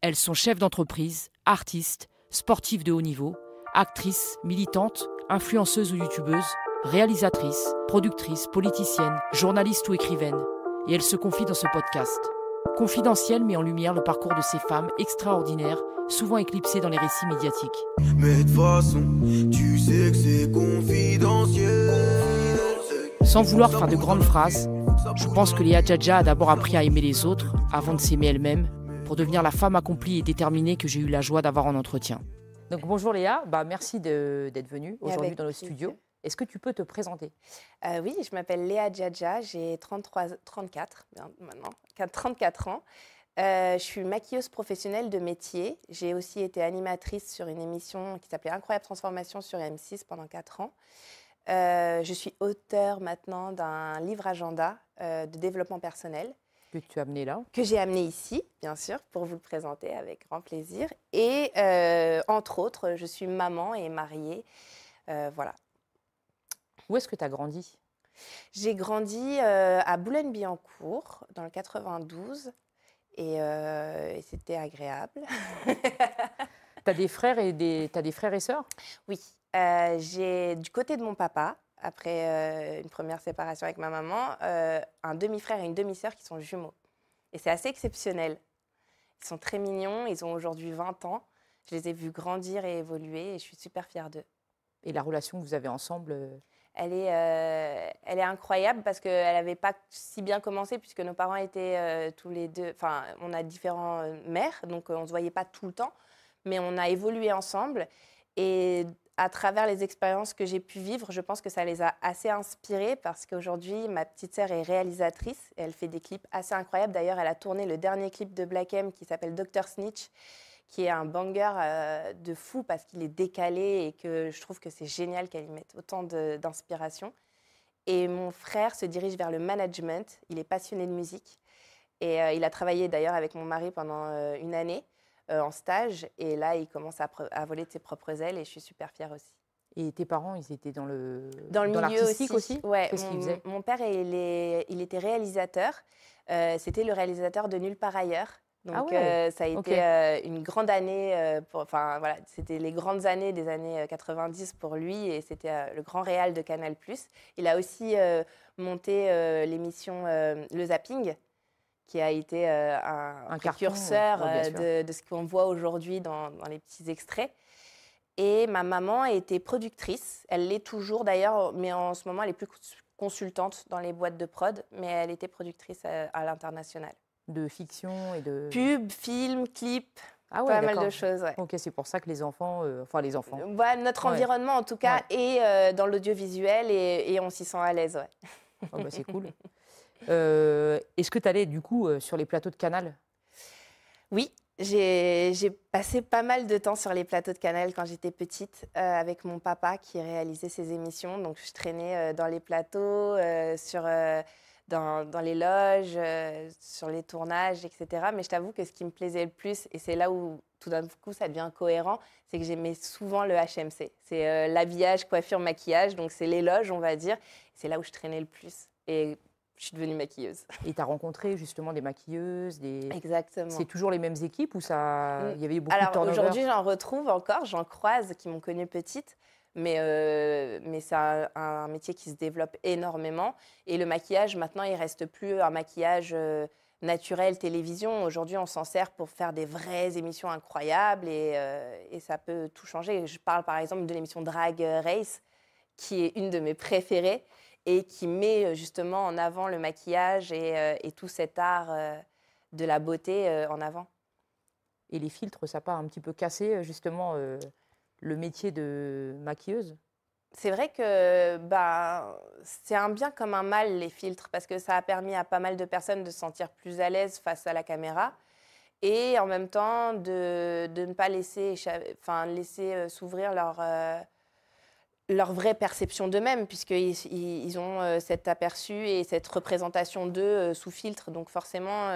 Elles sont chefs d'entreprise, artistes, sportives de haut niveau, actrices, militantes, influenceuses ou youtubeuses, réalisatrices, productrices, politiciennes, journalistes ou écrivaines. Et elles se confient dans ce podcast. Confidentiel met en lumière le parcours de ces femmes extraordinaires, souvent éclipsées dans les récits médiatiques. Mais de toute façon, tu sais que c'est confidentiel. Sans vouloir faire de grandes phrases, je pense que Léa Djadja a d'abord appris à aimer les autres avant de s'aimer elle-même, pour devenir la femme accomplie et déterminée que j'ai eu la joie d'avoir en entretien. Donc bonjour Léa, merci d'être venue aujourd'hui dans le studio. Est-ce que tu peux te présenter ? Oui, je m'appelle Léa Djadja, j'ai 34 maintenant, 34 ans. Je suis maquilleuse professionnelle de métier. J'ai aussi été animatrice sur une émission qui s'appelait Incroyable Transformation sur M6 pendant 4 ans. Je suis auteure maintenant d'un livre agenda de développement personnel. Que tu as amené là ? Que j'ai amené ici, bien sûr, pour vous le présenter avec grand plaisir. Et entre autres, je suis maman et mariée. Voilà. Où est-ce que tu as grandi ? J'ai grandi à Boulogne-Billancourt, dans le 92. Et c'était agréable. T'as des frères et sœurs ? Oui. J'ai, du côté de mon papa, après une première séparation avec ma maman, un demi-frère et une demi-sœur qui sont jumeaux. Et c'est assez exceptionnel. Ils sont très mignons, ils ont aujourd'hui 20 ans. Je les ai vus grandir et évoluer et je suis super fière d'eux. Et la relation que vous avez ensemble elle est incroyable parce qu'elle n'avait pas si bien commencé puisque nos parents étaient tous les deux... Enfin, on a différents mères, donc on ne se voyait pas tout le temps, mais on a évolué ensemble. Et à travers les expériences que j'ai pu vivre, je pense que ça les a assez inspirés parce qu'aujourd'hui, ma petite sœur est réalisatrice et elle fait des clips assez incroyables. D'ailleurs, elle a tourné le dernier clip de Black M qui s'appelle Dr Snitch, qui est un banger de fou parce qu'il est décalé et que je trouve que c'est génial qu'elle y mette autant d'inspiration. Et mon frère se dirige vers le management, il est passionné de musique et il a travaillé d'ailleurs avec mon mari pendant une année en stage et là il commence à voler de ses propres ailes et je suis super fière aussi. Et tes parents, ils étaient dans milieu l'artistique aussi. Ouais, qu'est-ce qu'ils faisaient ? Mon père, il était réalisateur, c'était le réalisateur de Nulle part ailleurs. Donc, ça a été une grande année, voilà, c'était les grandes années des années 90 pour lui et c'était le grand réal de Canal+. Il a aussi monté l'émission Le Zapping, qui a été un précurseur de ce qu'on voit aujourd'hui dans les petits extraits. Et ma maman était productrice, elle l'est toujours d'ailleurs, mais en ce moment elle est plus consultante dans les boîtes de prod, mais elle était productrice à l'international. De fiction et de... Pub, film, clip, pas mal de choses. Ouais. Ok, c'est pour ça que les enfants... notre environnement, en tout cas, est dans l'audiovisuel et on s'y sent à l'aise. Ouais. C'est cool. Est-ce que tu allais, du coup, sur les plateaux de Canal ? Oui, j'ai passé pas mal de temps sur les plateaux de Canal quand j'étais petite, avec mon papa qui réalisait ses émissions. Donc, je traînais dans les plateaux, dans les loges, sur les tournages, etc. Mais je t'avoue que ce qui me plaisait le plus, et c'est là où tout d'un coup ça devient cohérent, c'est que j'aimais souvent le HMC. C'est l'habillage, coiffure, maquillage, donc c'est les loges, on va dire. C'est là où je traînais le plus et je suis devenue maquilleuse. Et tu as rencontré justement des maquilleuses, Exactement. C'est toujours les mêmes équipes ou il y avait beaucoup de turnover ? Alors aujourd'hui, j'en retrouve encore, j'en croise qui m'ont connue petite. Mais c'est un métier qui se développe énormément. Et le maquillage, maintenant, il ne reste plus un maquillage naturel, télévision. Aujourd'hui, on s'en sert pour faire des vraies émissions incroyables et ça peut tout changer. Je parle par exemple de l'émission Drag Race, qui est une de mes préférées et qui met justement en avant le maquillage et tout cet art de la beauté en avant. Et les filtres, ça n'a pas un petit peu cassé justement le métier de maquilleuse ? C'est vrai que c'est un bien comme un mal, les filtres, parce que ça a permis à pas mal de personnes de se sentir plus à l'aise face à la caméra et en même temps de ne pas laisser s'ouvrir leur vraie perception d'eux-mêmes, puisqu'ils ont cet aperçu et cette représentation d'eux sous filtre. Donc forcément,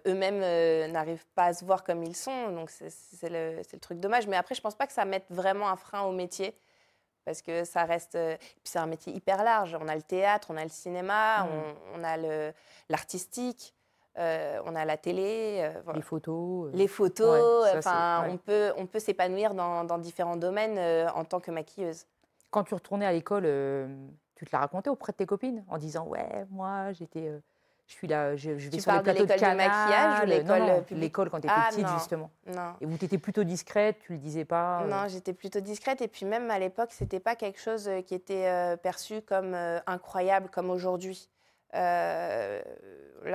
eux-mêmes n'arrivent pas à se voir comme ils sont. Donc c'est le truc dommage. Mais après, je ne pense pas que ça mette vraiment un frein au métier. Parce que ça reste... Puis c'est un métier hyper large. On a le théâtre, on a le cinéma, on a l'artistique. on a la télé, voilà. Les photos. Les photos, Ouais, ça, enfin, ouais. on peut s'épanouir dans différents domaines en tant que maquilleuse. Quand tu retournais à l'école, tu te la racontais auprès de tes copines en disant: «Ouais, moi, je suis là, je vais Tu sur les parles de plateaux de l'école de maquillage ou Canal». Non, l'école non, publique? l'école quand tu étais Ah petite, non, justement. non. Et où tu étais plutôt discrète, tu le disais pas, Non, j'étais plutôt discrète et puis même à l'époque, c'était pas quelque chose qui était perçu comme incroyable comme aujourd'hui. Là,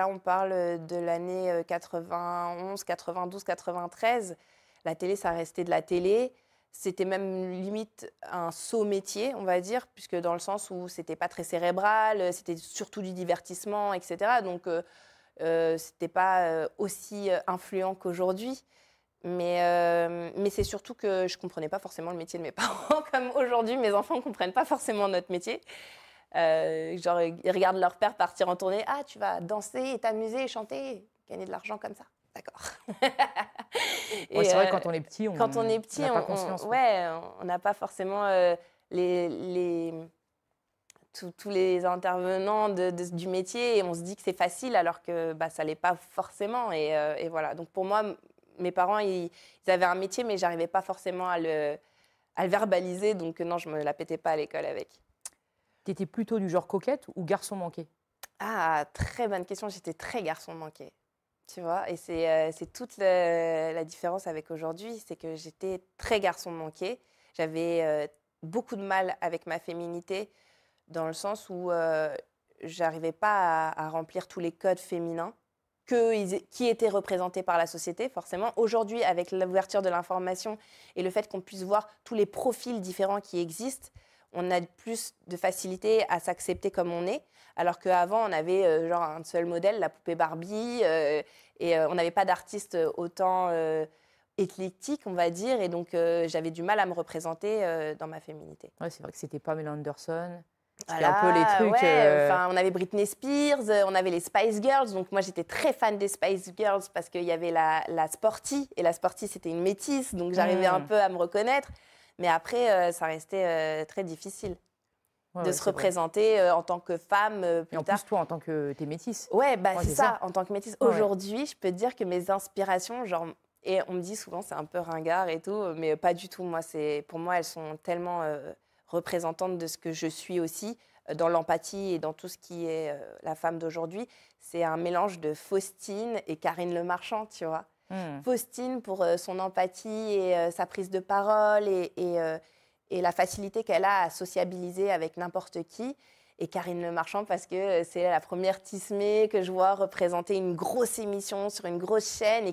on parle de l'année 91, 92, 93. La télé, ça restait de la télé. C'était même limite un saut métier, on va dire, puisque dans le sens où c'était pas très cérébral, c'était surtout du divertissement, etc. Donc, c'était pas aussi influent qu'aujourd'hui. Mais c'est surtout que je ne comprenais pas forcément le métier de mes parents, comme aujourd'hui, mes enfants ne comprennent pas forcément notre métier. Genre, ils regardent leur père partir en tournée. Ah, tu vas danser et t'amuser et chanter, gagner de l'argent comme ça. D'accord. ouais, Et c'est vrai que quand on est petit, quand on est on petit, n'a pas conscience, ouais. ouais, on n'a pas forcément les, tous les intervenants du métier et on se dit que c'est facile alors que bah, ça ne l'est pas forcément. Et voilà. Donc pour moi, mes parents, ils avaient un métier, mais je n'arrivais pas forcément à le verbaliser. Donc non, je ne me la pétais pas à l'école avec. Tu étais plutôt du genre coquette ou garçon manqué? Ah, très bonne question. J'étais très garçon manqué. Tu vois, et c'est toute la différence avec aujourd'hui, c'est que j'étais très garçon manqué. J'avais beaucoup de mal avec ma féminité dans le sens où j'arrivais pas à remplir tous les codes féminins qui étaient représentés par la société, forcément. Aujourd'hui, avec l'ouverture de l'information et le fait qu'on puisse voir tous les profils différents qui existent, on a plus de facilité à s'accepter comme on est, alors qu'avant, on avait genre un seul modèle, la poupée Barbie, et on n'avait pas d'artistes autant éclectiques, on va dire, et donc j'avais du mal à me représenter dans ma féminité. Ouais, c'est vrai que c'était Pamela Anderson. C'était un peu les Voilà, trucs. ouais, enfin, on avait Britney Spears, on avait les Spice Girls, donc moi j'étais très fan des Spice Girls parce qu'il y avait la Sporty, et la Sporty c'était une métisse, donc j'arrivais un peu à me reconnaître, mais après ça restait très difficile Ouais, de ouais, se c'est vrai. représenter en tant que femme Et plus en tard. plus, toi, en tant que t'es métisse. Ouais, bah Ouais, c'est ça, en tant que métisse. Ouais, ouais. Aujourd'hui, je peux te dire que mes inspirations, genre, et on me dit souvent c'est un peu ringard et tout, mais pas du tout. Moi, pour moi, elles sont tellement représentantes de ce que je suis aussi, dans l'empathie et dans tout ce qui est la femme d'aujourd'hui. C'est un mélange de Faustine et Karine Le Marchand, tu vois. Faustine pour son empathie et sa prise de parole et la facilité qu'elle a à sociabiliser avec n'importe qui. Et Karine Le Marchand parce que c'est la première tismée que je vois représenter une grosse émission sur une grosse chaîne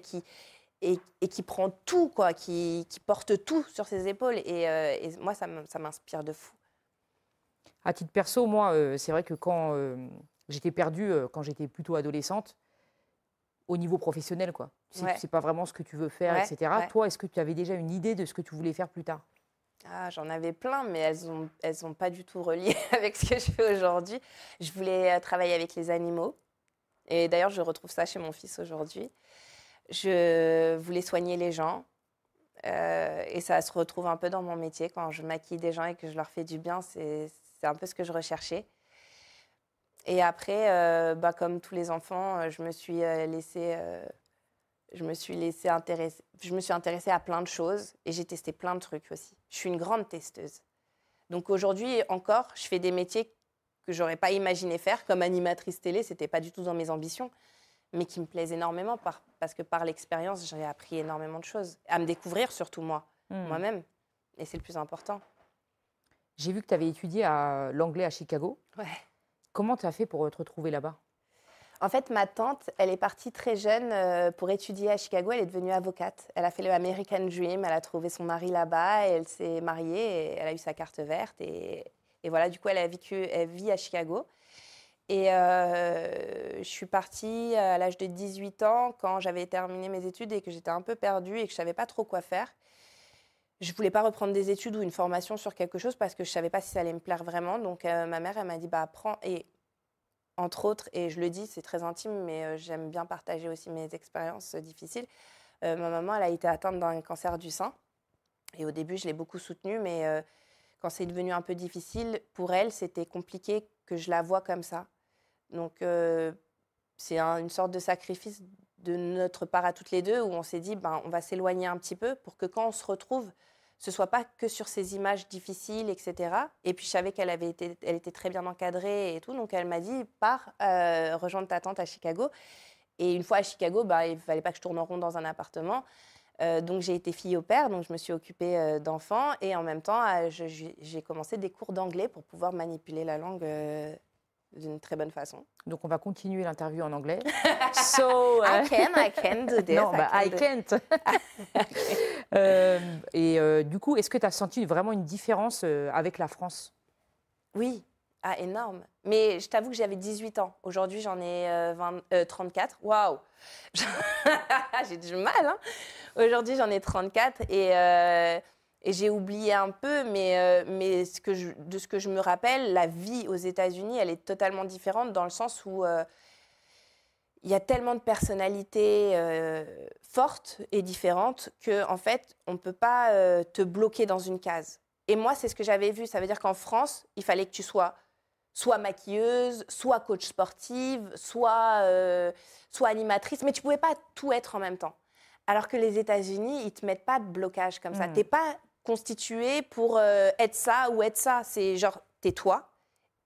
et qui prend tout, quoi, qui porte tout sur ses épaules. Et moi, ça m'inspire de fou. À titre perso, moi, c'est vrai que quand j'étais perdue, quand j'étais plutôt adolescente, au niveau professionnel, quoi. Tu sais pas vraiment ce que tu veux faire, Ouais, etc. ouais. Toi, est-ce que tu avais déjà une idée de ce que tu voulais faire plus tard? Ah, j'en avais plein, mais elles ont pas du tout relié avec ce que je fais aujourd'hui. Je voulais travailler avec les animaux. Et d'ailleurs, je retrouve ça chez mon fils aujourd'hui. Je voulais soigner les gens. Et ça se retrouve un peu dans mon métier. Quand je maquille des gens et que je leur fais du bien, c'est un peu ce que je recherchais. Et après, bah, comme tous les enfants, je me suis intéressée à plein de choses et j'ai testé plein de trucs aussi. Je suis une grande testeuse. Donc aujourd'hui encore, je fais des métiers que j'aurais pas imaginé faire, comme animatrice télé, c'était pas du tout dans mes ambitions, mais qui me plaisent énormément parce que par l'expérience, j'ai appris énormément de choses. À me découvrir surtout moi-même. Et c'est le plus important. J'ai vu que tu avais étudié l'anglais à Chicago. Ouais. Comment tu as fait pour te retrouver là-bas? En fait, ma tante, elle est partie très jeune pour étudier à Chicago. Elle est devenue avocate. Elle a fait le American Dream. Elle a trouvé son mari là-bas. Elle s'est mariée et elle a eu sa carte verte. Et voilà, du coup, elle vit à Chicago. Et je suis partie à l'âge de 18 ans quand j'avais terminé mes études et que j'étais un peu perdue et que je ne savais pas trop quoi faire. Je ne voulais pas reprendre des études ou une formation sur quelque chose parce que je ne savais pas si ça allait me plaire vraiment. Donc ma mère, elle m'a dit, bah, apprends. Et entre autres, et je le dis, c'est très intime, mais j'aime bien partager aussi mes expériences difficiles. Ma maman, elle a été atteinte d'un cancer du sein. Et au début, je l'ai beaucoup soutenue, mais quand c'est devenu un peu difficile, pour elle, c'était compliqué que je la voie comme ça. Donc, une sorte de sacrifice de notre part à toutes les deux, où on s'est dit, on va s'éloigner un petit peu pour que quand on se retrouve, ce soit pas que sur ces images difficiles, etc. Et puis, je savais qu'elle elle était très bien encadrée et tout. Donc, elle m'a dit, pars rejoindre ta tante à Chicago. Et une fois à Chicago, il ne fallait pas que je tourne en rond dans un appartement. Donc, j'ai été fille au père, donc je me suis occupée d'enfants. Et en même temps, j'ai commencé des cours d'anglais pour pouvoir manipuler la langue d'une très bonne façon. Donc, on va continuer l'interview en anglais. So, I can do this. Non, I can't. Du coup, est-ce que tu as senti vraiment une différence avec la France? Oui, énorme. Mais je t'avoue que j'avais 18 ans. Aujourd'hui, j'en ai 34. Waouh. J'ai du mal, hein. Aujourd'hui, j'en ai 34 et j'ai oublié un peu, mais de ce que je me rappelle, la vie aux États-Unis, elle est totalement différente dans le sens où il y a tellement de personnalités fortes et différentes qu'en fait, on ne peut pas te bloquer dans une case. Et moi, c'est ce que j'avais vu. Ça veut dire qu'en France, il fallait que tu sois soit maquilleuse, soit coach sportive, soit animatrice, mais tu ne pouvais pas tout être en même temps. Alors que les États-Unis, ils ne te mettent pas de blocage comme ça. Tu n'es pas constitué pour être ça ou être ça. C'est genre, tais-toi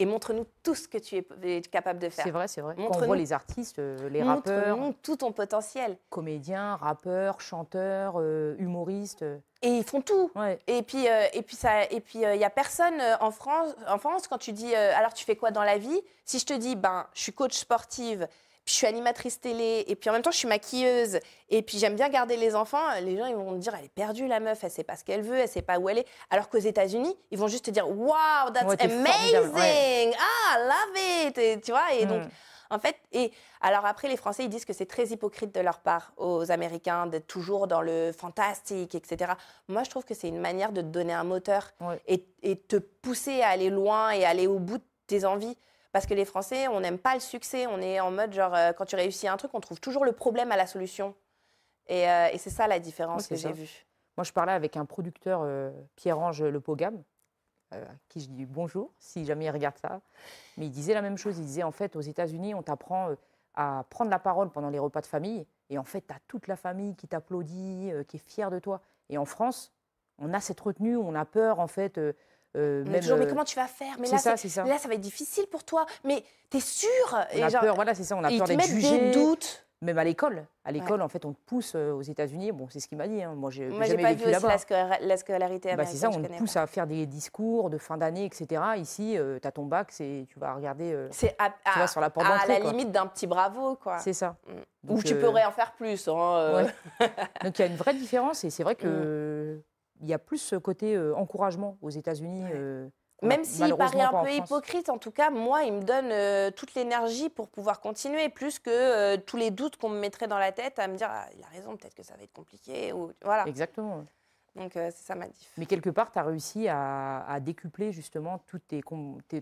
et montre-nous tout ce que tu es capable de faire. C'est vrai, c'est vrai. Quand on voit les artistes, les rappeurs... Montre-nous tout ton potentiel. Comédiens, rappeurs, chanteurs, humoristes... Et ils font tout. Ouais. Et puis, il y a personne en France. En France, quand tu dis, alors tu fais quoi dans la vie? Si je te dis, je suis coach sportive, puis je suis animatrice télé, et puis en même temps, je suis maquilleuse, et puis j'aime bien garder les enfants, les gens, ils vont me dire, elle est perdue, la meuf, elle sait pas ce qu'elle veut, elle sait pas où elle est. Alors qu'aux États-Unis, ils vont juste te dire, wow, that's amazing! Ouais. Ah, love it! Et, tu vois, et donc, en fait, et alors après, les Français, ils disent que c'est très hypocrite de leur part aux Américains d'être toujours dans le fantastique, etc. Moi, je trouve que c'est une manière de te donner un moteur et te pousser à aller loin et aller au bout de tes envies. Parce que les Français, on n'aime pas le succès. On est en mode, genre, quand tu réussis un truc, on trouve toujours le problème à la solution. Et c'est ça la différence que j'ai vue. Moi, je parlais avec un producteur, Pierre-Ange Lepogam, à qui je dis bonjour, si jamais il regarde ça. Mais il disait la même chose. Il disait, en fait, aux États-Unis, on t'apprend à prendre la parole pendant les repas de famille. Et en fait, tu as toute la famille qui t'applaudit, qui est fière de toi. Et en France, on a cette retenue, on a peur, en fait... mais comment tu vas faire? Mais là, ça va être difficile pour toi. Mais t'es sûre? On a peur, voilà, c'est ça, on a peur d'être jugé. Des doutes. Même à l'école. À l'école, en fait, on te pousse aux États-Unis. Bon, c'est ce qu'il m'a dit. Hein. Moi, j'ai pas jamais vu vécu là-bas. La scolarité américaine. C'est ça, on te pousse à faire des discours de fin d'année, etc. Ici, tu as ton bac, tu vas regarder c'est tu vas sur la porte d'entrée. À la limite d'un petit bravo, quoi. C'est ça. Ou tu pourrais en faire plus. Hein, Donc, il y a une vraie différence. Et c'est vrai qu'il y a plus ce côté encouragement aux États-Unis. Même s'il paraît un peu hypocrite, en tout cas, moi, il me donne toute l'énergie pour pouvoir continuer, plus que tous les doutes qu'on me mettrait dans la tête à me dire il a raison, peut-être que ça va être compliqué. Ou, voilà. Exactement. Donc, c'est ça ma diff. Mais quelque part, tu as réussi à décupler justement tout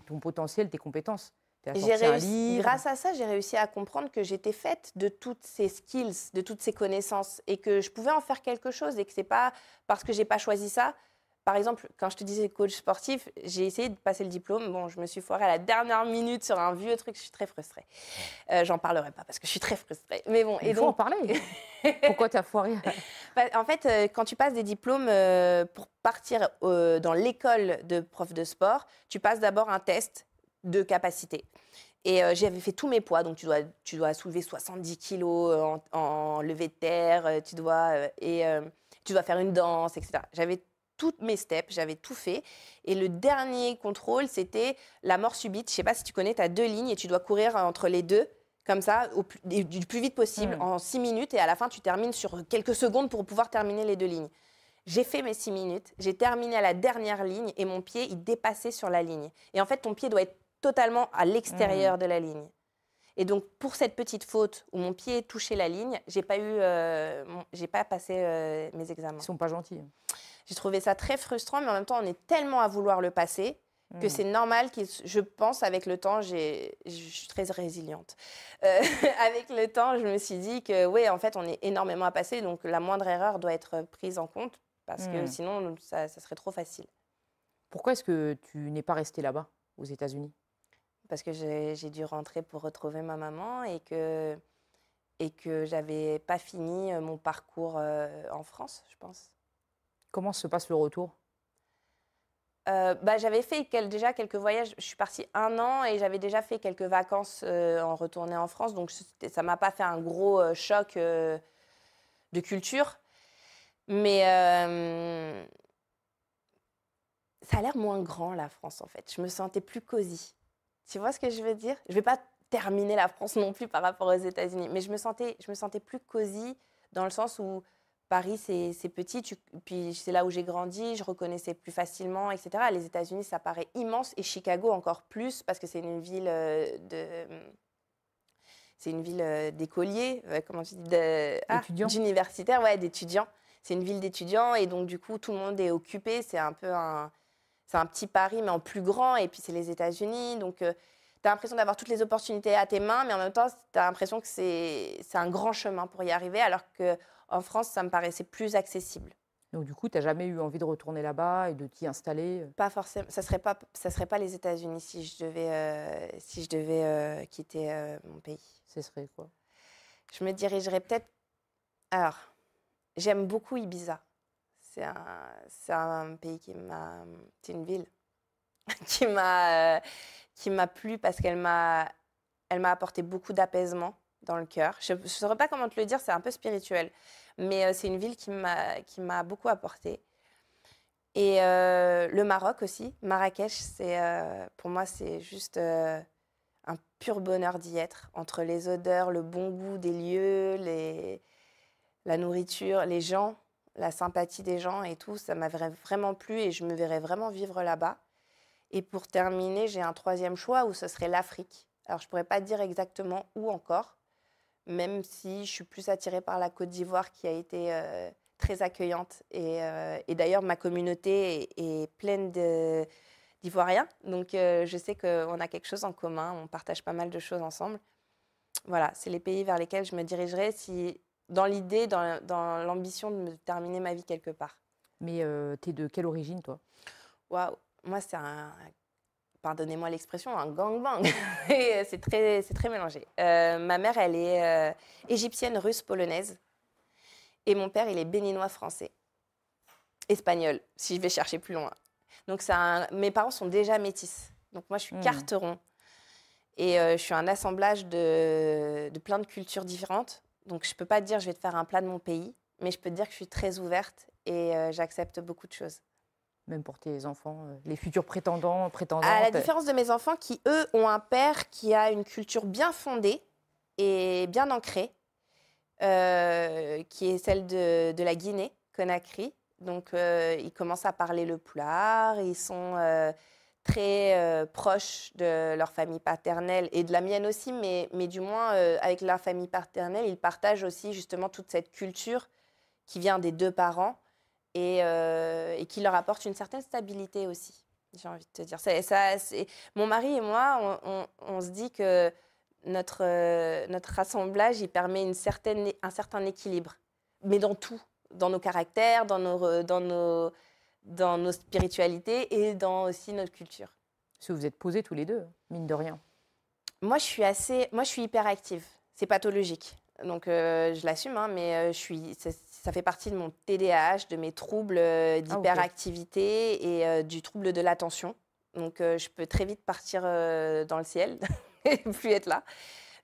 ton potentiel, tes compétences. Grâce à ça, j'ai réussi à comprendre que j'étais faite de toutes ces skills, de toutes ces connaissances, et que je pouvais en faire quelque chose, et que c'est pas parce que j'ai pas choisi ça. Par exemple, quand je te disais coach sportif, j'ai essayé de passer le diplôme. Bon, je me suis foirée à la dernière minute sur un vieux truc. Je suis très frustrée. J'en parlerai pas parce que je suis très frustrée. Mais bon, il faut en parler. Pourquoi tu as foiré? En fait, quand tu passes des diplômes pour partir dans l'école de prof de sport, tu passes d'abord un test de capacité. Et j'avais fait tous mes poids. Donc, tu dois soulever 70 kilos en levée de terre. Tu dois faire une danse, etc. J'avais toutes mes steps, j'avais tout fait. Et le dernier contrôle, c'était la mort subite. Je ne sais pas si tu connais, tu as 2 lignes et tu dois courir entre les deux, comme ça, du plus vite possible, en 6 minutes. Et à la fin, tu termines sur quelques secondes pour pouvoir terminer les 2 lignes. J'ai fait mes 6 minutes, j'ai terminé à la dernière ligne et mon pied, il dépassait sur la ligne. Et en fait, ton pied doit être totalement à l'extérieur de la ligne. Et donc, pour cette petite faute où mon pied touchait la ligne, j'ai pas passé mes examens. Ils sont pas gentils. J'ai trouvé ça très frustrant, mais en même temps, on est tellement à vouloir le passer que c'est normal. Je pense, avec le temps, je suis très résiliente. Avec le temps, je me suis dit que, oui, en fait, on est énormément à passer, donc la moindre erreur doit être prise en compte, parce que sinon, ça serait trop facile. Pourquoi est-ce que tu n'es pas restée là-bas, aux États-Unis? parce que j'ai dû rentrer pour retrouver ma maman et que j'avais pas fini mon parcours en France, je pense. Comment se passe le retour? J'avais fait déjà quelques voyages. Je suis partie 1 an et j'avais déjà fait quelques vacances en retournant en France. Donc, ça ne m'a pas fait un gros choc de culture. Mais ça a l'air moins grand, la France, en fait. Je me sentais plus cosy. Tu vois ce que je veux dire? Je ne vais pas terminer la France non plus par rapport aux États-Unis. Mais je me sentais plus cosy dans le sens où Paris, c'est petit, puis c'est là où j'ai grandi, je reconnaissais plus facilement, etc. Les États-Unis, ça paraît immense, et Chicago encore plus, parce que c'est une ville d'écoliers, comment tu dis, d'universitaires, ouais, d'étudiants. C'est une ville d'étudiants, et donc du coup, tout le monde est occupé. C'est un petit Paris, mais en plus grand, et puis c'est les États-Unis, donc tu as l'impression d'avoir toutes les opportunités à tes mains, mais en même temps, tu as l'impression que c'est un grand chemin pour y arriver, alors qu'en France, ça me paraissait plus accessible. Donc du coup, tu n'as jamais eu envie de retourner là-bas et de t'y installer? Pas forcément. Ça serait pas les États-Unis si je devais quitter mon pays. Ce serait quoi? Je me dirigerais peut-être... Alors, j'aime beaucoup Ibiza. C'est un pays c'est une ville qui m'a plu parce qu'elle m'a apporté beaucoup d'apaisement dans le cœur. Je ne saurais pas comment te le dire, c'est un peu spirituel. Mais c'est une ville qui m'a beaucoup apporté. Et le Maroc aussi, Marrakech, pour moi, c'est juste un pur bonheur d'y être. Entre les odeurs, le bon goût des lieux, la nourriture, les gens, la sympathie des gens et tout, ça m'avait vraiment plu et je me verrais vraiment vivre là-bas. Et pour terminer, j'ai un 3e choix où ce serait l'Afrique. Alors, je ne pourrais pas dire exactement où encore, même si je suis plus attirée par la Côte d'Ivoire qui a été très accueillante. Et d'ailleurs, ma communauté est pleine d'Ivoiriens. Donc, je sais qu'on a quelque chose en commun, on partage pas mal de choses ensemble. Voilà, c'est les pays vers lesquels je me dirigerai dans l'idée, dans l'ambition de me terminer ma vie quelque part. Mais t'es de quelle origine, toi? Waouh, moi, c'est pardonnez-moi l'expression, un gangbang. c'est très mélangé. Ma mère, elle est égyptienne, russe, polonaise. Et mon père, il est béninois-français. Espagnol, si je vais chercher plus loin. Donc, mes parents sont déjà métis. Donc, moi, je suis carteron. Et je suis un assemblage de plein de cultures différentes. Donc, je ne peux pas te dire je vais te faire un plat de mon pays, mais je peux te dire que je suis très ouverte et j'accepte beaucoup de choses. Même pour tes enfants, les futurs prétendantes. À la différence de mes enfants qui, eux, ont un père qui a une culture bien fondée et bien ancrée, qui est celle de la Guinée, Conakry. Donc, ils commencent à parler le pulaar, ils sont très proches de leur famille paternelle et de la mienne aussi, mais du moins, avec leur famille paternelle, ils partagent aussi justement toute cette culture qui vient des 2 parents et qui leur apporte une certaine stabilité aussi, j'ai envie de te dire. Mon mari et moi, on se dit que notre assemblage, il permet un certain équilibre, mais dans tout, dans nos caractères, dans nos spiritualités et dans aussi notre culture. Parce que vous êtes posés tous les deux, mine de rien. Moi, je suis hyper active. C'est pathologique. Donc, je l'assume, hein, mais ça fait partie de mon TDAH, de mes troubles d'hyperactivité et du trouble de l'attention. Donc, je peux très vite partir dans le ciel et plus être là.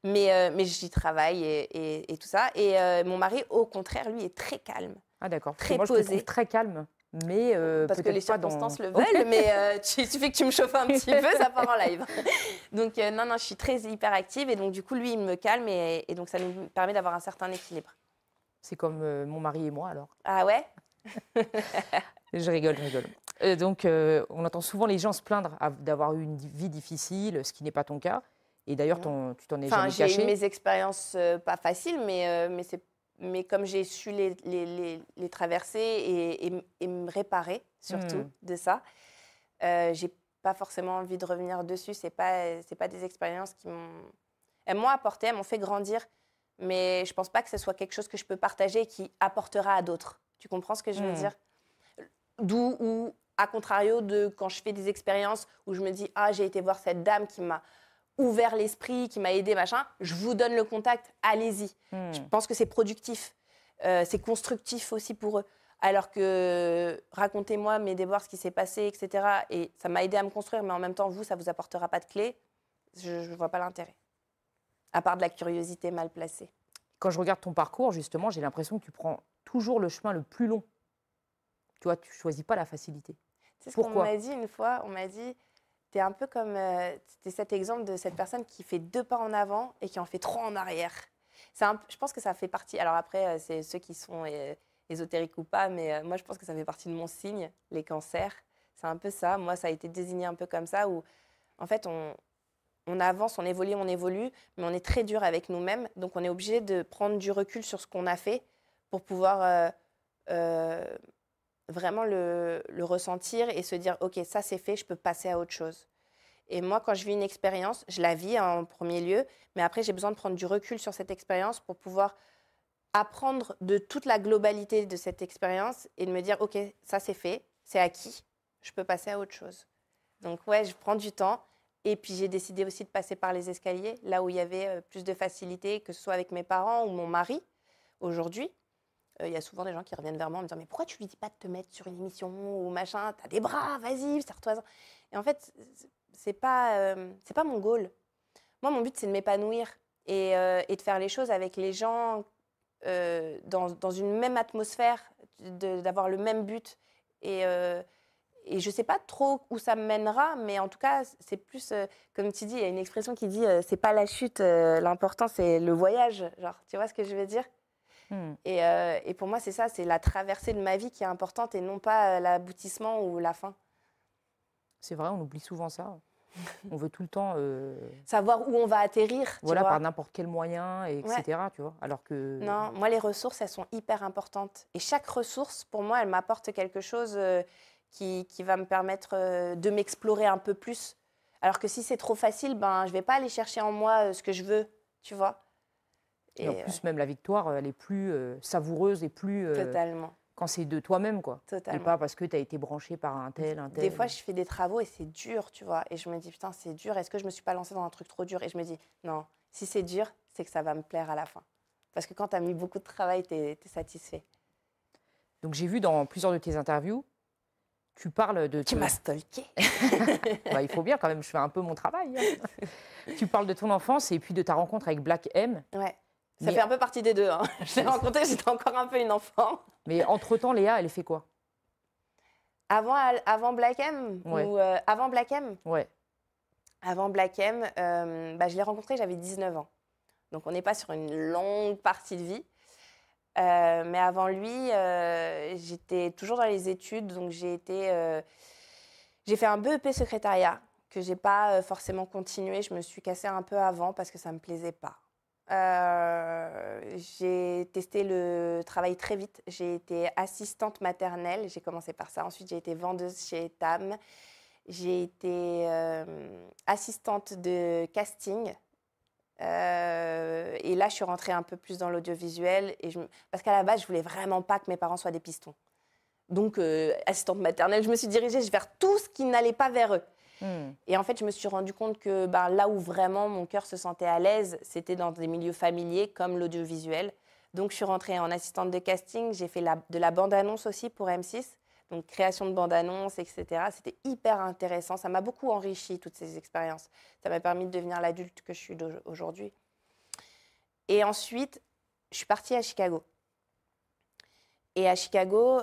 Mais j'y travaille et tout ça. Et mon mari, au contraire, lui, est très calme. Ah d'accord. Très moi, posé. Je te trouve très calme. Mais parce que les circonstances le veulent, mais il suffit que tu me chauffes un petit peu, ça part en live. Donc non, je suis très hyperactive et donc du coup, lui, il me calme et donc ça nous permet d'avoir un certain équilibre. C'est comme mon mari et moi, alors. Ah ouais? Je rigole. Donc, on entend souvent les gens se plaindre d'avoir eu une vie difficile, ce qui n'est pas ton cas. Et d'ailleurs, tu t'en es jamais caché. J'ai eu mes expériences pas faciles, mais comme j'ai su les traverser et me réparer, surtout, de ça, j'ai pas forcément envie de revenir dessus. C'est pas des expériences qui elles m'ont apporté, elles m'ont fait grandir, mais je pense pas que ce soit quelque chose que je peux partager et qui apportera à d'autres. Tu comprends ce que je veux dire? Ou à contrario de quand je fais des expériences où je me dis « Ah, j'ai été voir cette dame qui m'a ouvert l'esprit, qui m'a aidé, machin, je vous donne le contact, allez-y. Je pense que c'est productif, c'est constructif aussi pour eux. Alors que racontez-moi mes déboires, ce qui s'est passé, etc. Et ça m'a aidé à me construire, mais en même temps, vous, ça ne vous apportera pas de clé. Je ne vois pas l'intérêt. À part de la curiosité mal placée. Quand je regarde ton parcours, justement, j'ai l'impression que tu prends toujours le chemin le plus long. Tu vois, tu ne choisis pas la facilité. C'est ce qu'on Pourquoi ? m'a dit une fois. On m'a dit, t'es un peu comme... c'était cet exemple de cette personne qui fait 2 pas en avant et qui en fait 3 en arrière. Je pense que ça fait partie... Alors après, c'est ceux qui sont ésotériques ou pas, mais moi, je pense que ça fait partie de mon signe, les cancers. C'est un peu ça. Moi, ça a été désigné un peu comme ça, où en fait, on avance, on évolue, mais on est très dur avec nous-mêmes. Donc, on est obligé de prendre du recul sur ce qu'on a fait pour pouvoir vraiment le ressentir et se dire « Ok, ça, c'est fait, je peux passer à autre chose ». Et moi, quand je vis une expérience, je la vis en premier lieu, mais après, j'ai besoin de prendre du recul sur cette expérience pour pouvoir apprendre de toute la globalité de cette expérience et de me dire « Ok, ça, c'est fait, c'est acquis, je peux passer à autre chose ». Donc, ouais, je prends du temps. Et puis, j'ai décidé aussi de passer par les escaliers, là où il y avait plus de facilité, que ce soit avec mes parents ou mon mari, aujourd'hui. Il y a souvent des gens qui reviennent vers moi en me disant « Mais pourquoi tu lui dis pas de te mettre sur une émission ou machin ? T'as des bras, vas-y, serre-toi ». Et en fait, c'est pas mon goal. Moi, mon but, c'est de m'épanouir et de faire les choses avec les gens dans une même atmosphère, d'avoir le même but. Et je ne sais pas trop où ça me mènera, mais en tout cas, c'est plus, comme tu dis, il y a une expression qui dit c'est pas la chute, l'important, c'est le voyage. Genre, tu vois ce que je veux dire ? Et pour moi, c'est ça, c'est la traversée de ma vie qui est importante et non pas l'aboutissement ou la fin. C'est vrai, on oublie souvent ça. On veut tout le temps... savoir où on va atterrir, voilà, tu vois. par n'importe quel moyen, etc. Ouais. Tu vois, alors que... Non, moi, les ressources, elles sont hyper importantes. Et chaque ressource, pour moi, elle m'apporte quelque chose qui va me permettre de m'explorer un peu plus. Alors que si c'est trop facile, ben, je ne vais pas aller chercher en moi ce que je veux, tu vois. Et en plus, même la victoire, elle est plus savoureuse et plus... Totalement. Quand c'est de toi-même, quoi. Totalement. Et pas parce que tu as été branché par un tel. Des fois, je fais des travaux et c'est dur, tu vois. Et je me dis, putain, c'est dur. Est-ce que je me suis pas lancée dans un truc trop dur ? Et je me dis, non, si c'est dur, c'est que ça va me plaire à la fin. Parce que quand tu as mis beaucoup de travail, tu es satisfait. Donc, j'ai vu dans plusieurs de tes interviews, tu parles de... Tu m'as stalké. Bah, il faut bien quand même, je fais un peu mon travail. Hein. Tu parles de ton enfance et puis de ta rencontre avec Black M. Ouais. Ça fait un peu partie des deux. Hein. Je l'ai rencontré, j'étais encore un peu une enfant. Mais entre-temps, Léa, elle fait quoi ? Avant Black M ouais. ou avant Black M ? Ouais. Avant Black M, je l'ai rencontré, j'avais 19 ans. Donc, on n'est pas sur une longue partie de vie. Mais avant lui, j'étais toujours dans les études. Donc, j'ai fait un BEP secrétariat que je n'ai pas forcément continué. Je me suis cassée un peu avant parce que ça ne me plaisait pas. J'ai testé le travail très vite. J'ai été assistante maternelle. J'ai commencé par ça. Ensuite, j'ai été vendeuse chez Etam. J'ai été assistante de casting. Et là, je suis rentrée un peu plus dans l'audiovisuel. Parce qu'à la base, je ne voulais vraiment pas que mes parents soient des pistons. Donc, assistante maternelle, je me suis dirigée vers tout ce qui n'allait pas vers eux. Et en fait, je me suis rendu compte que là où vraiment mon cœur se sentait à l'aise, c'était dans des milieux familiers comme l'audiovisuel. Donc, je suis rentrée en assistante de casting. J'ai fait de la bande-annonce aussi pour M6. Donc, création de bande-annonce, etc. C'était hyper intéressant. Ça m'a beaucoup enrichi, toutes ces expériences. Ça m'a permis de devenir l'adulte que je suis aujourd'hui. Et ensuite, je suis partie à Chicago. Et à Chicago,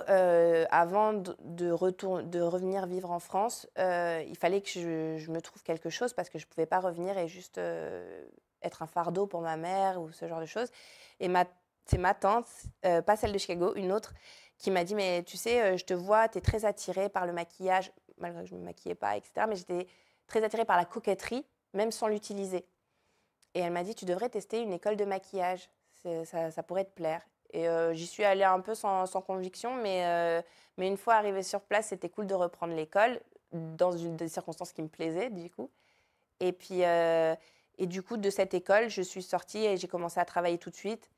avant de revenir vivre en France, il fallait que je me trouve quelque chose parce que je ne pouvais pas revenir et juste être un fardeau pour ma mère ou ce genre de choses. Et c'est ma tante, pas celle de Chicago, une autre, qui m'a dit « Mais tu sais, je te vois, tu es très attirée par le maquillage, malgré que je ne me maquillais pas, etc. Mais j'étais très attirée par la coquetterie, même sans l'utiliser. » Et elle m'a dit « Tu devrais tester une école de maquillage, ça pourrait te plaire. » Et j'y suis allée un peu sans conviction, mais une fois arrivée sur place, c'était cool de reprendre l'école dans des circonstances qui me plaisaient, du coup. Et puis, du coup, de cette école, je suis sortie et j'ai commencé à travailler tout de suite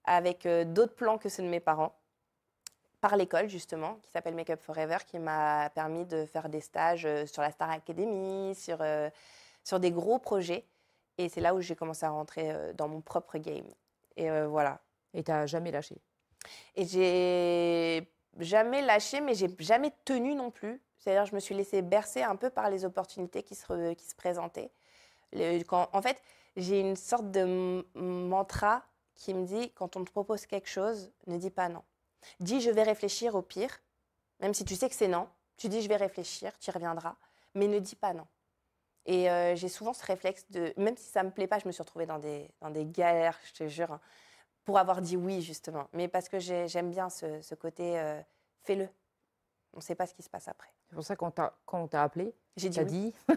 avec d'autres plans que ceux de mes parents, par l'école, justement, qui s'appelle Make Up Forever, qui m'a permis de faire des stages sur la Star Academy, sur des gros projets. Et c'est là où j'ai commencé à rentrer dans mon propre game. Et voilà. Et tu n'as jamais lâché? Et j'ai jamais lâché, mais j'ai jamais tenu non plus. C'est-à-dire, je me suis laissée bercer un peu par les opportunités qui se présentaient. En fait, j'ai une sorte de mantra qui me dit, quand on te propose quelque chose, ne dis pas non. Dis, je vais réfléchir au pire, même si tu sais que c'est non. Tu dis, je vais réfléchir, tu y reviendras, mais ne dis pas non. Et j'ai souvent ce réflexe de, même si ça ne me plaît pas, je me suis retrouvée dans des galères, je te jure, hein, pour avoir dit oui, justement. Mais parce que j'aime bien ce côté, fais-le. On ne sait pas ce qui se passe après. C'est pour ça que quand on t'a appelé, J'ai tu as dit dit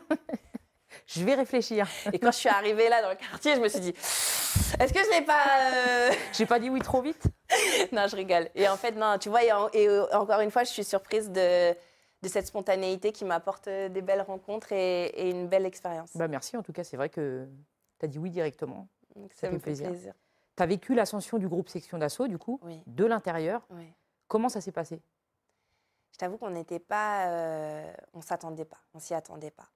je vais réfléchir. Et quand je suis arrivée là dans le quartier, je me suis dit, est-ce que je n'ai pas... J'ai pas dit oui trop vite? Non, je rigole. Et en fait, non, tu vois, et encore une fois, je suis surprise de cette spontanéité qui m'apporte des belles rencontres et une belle expérience. Bah merci, en tout cas, c'est vrai que tu as dit oui directement. Donc, Ça ça fait me fait plaisir. Tu as vécu l'ascension du groupe Section d'Assaut, du coup, Oui. de l'intérieur. Oui. Comment ça s'est passé? Je t'avoue qu'on n'était pas... on ne s'attendait pas, on ne s'y attendait pas.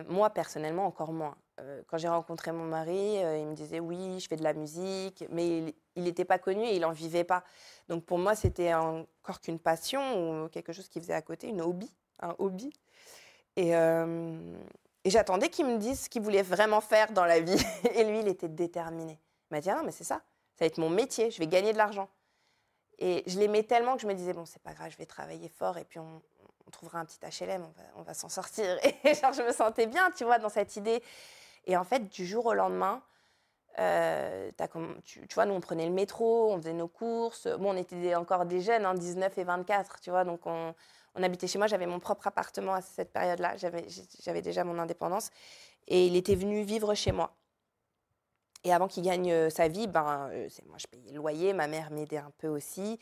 Moi, personnellement, encore moins. Quand j'ai rencontré mon mari, il me disait oui, je fais de la musique, mais il n'était pas connu et il n'en vivait pas. Donc pour moi, c'était encore qu'une passion ou quelque chose qu'il faisait à côté, un hobby. Et j'attendais qu'il me dise ce qu'il voulait vraiment faire dans la vie. Et lui, il était déterminé. Il m'a dit, ah non, mais c'est ça, ça va être mon métier, je vais gagner de l'argent. Et je l'aimais tellement que je me disais, bon, c'est pas grave, je vais travailler fort et puis on trouvera un petit HLM, on va s'en sortir. Et genre, je me sentais bien, tu vois, dans cette idée. Et en fait, du jour au lendemain, tu vois, nous, on prenait le métro, on faisait nos courses. Bon, on était encore des jeunes, hein, 19 et 24, tu vois, donc on habitait chez moi. J'avais mon propre appartement à cette période-là. J'avais déjà mon indépendance. Et il était venu vivre chez moi. Et avant qu'il gagne sa vie, moi, je payais le loyer, ma mère m'aidait un peu aussi.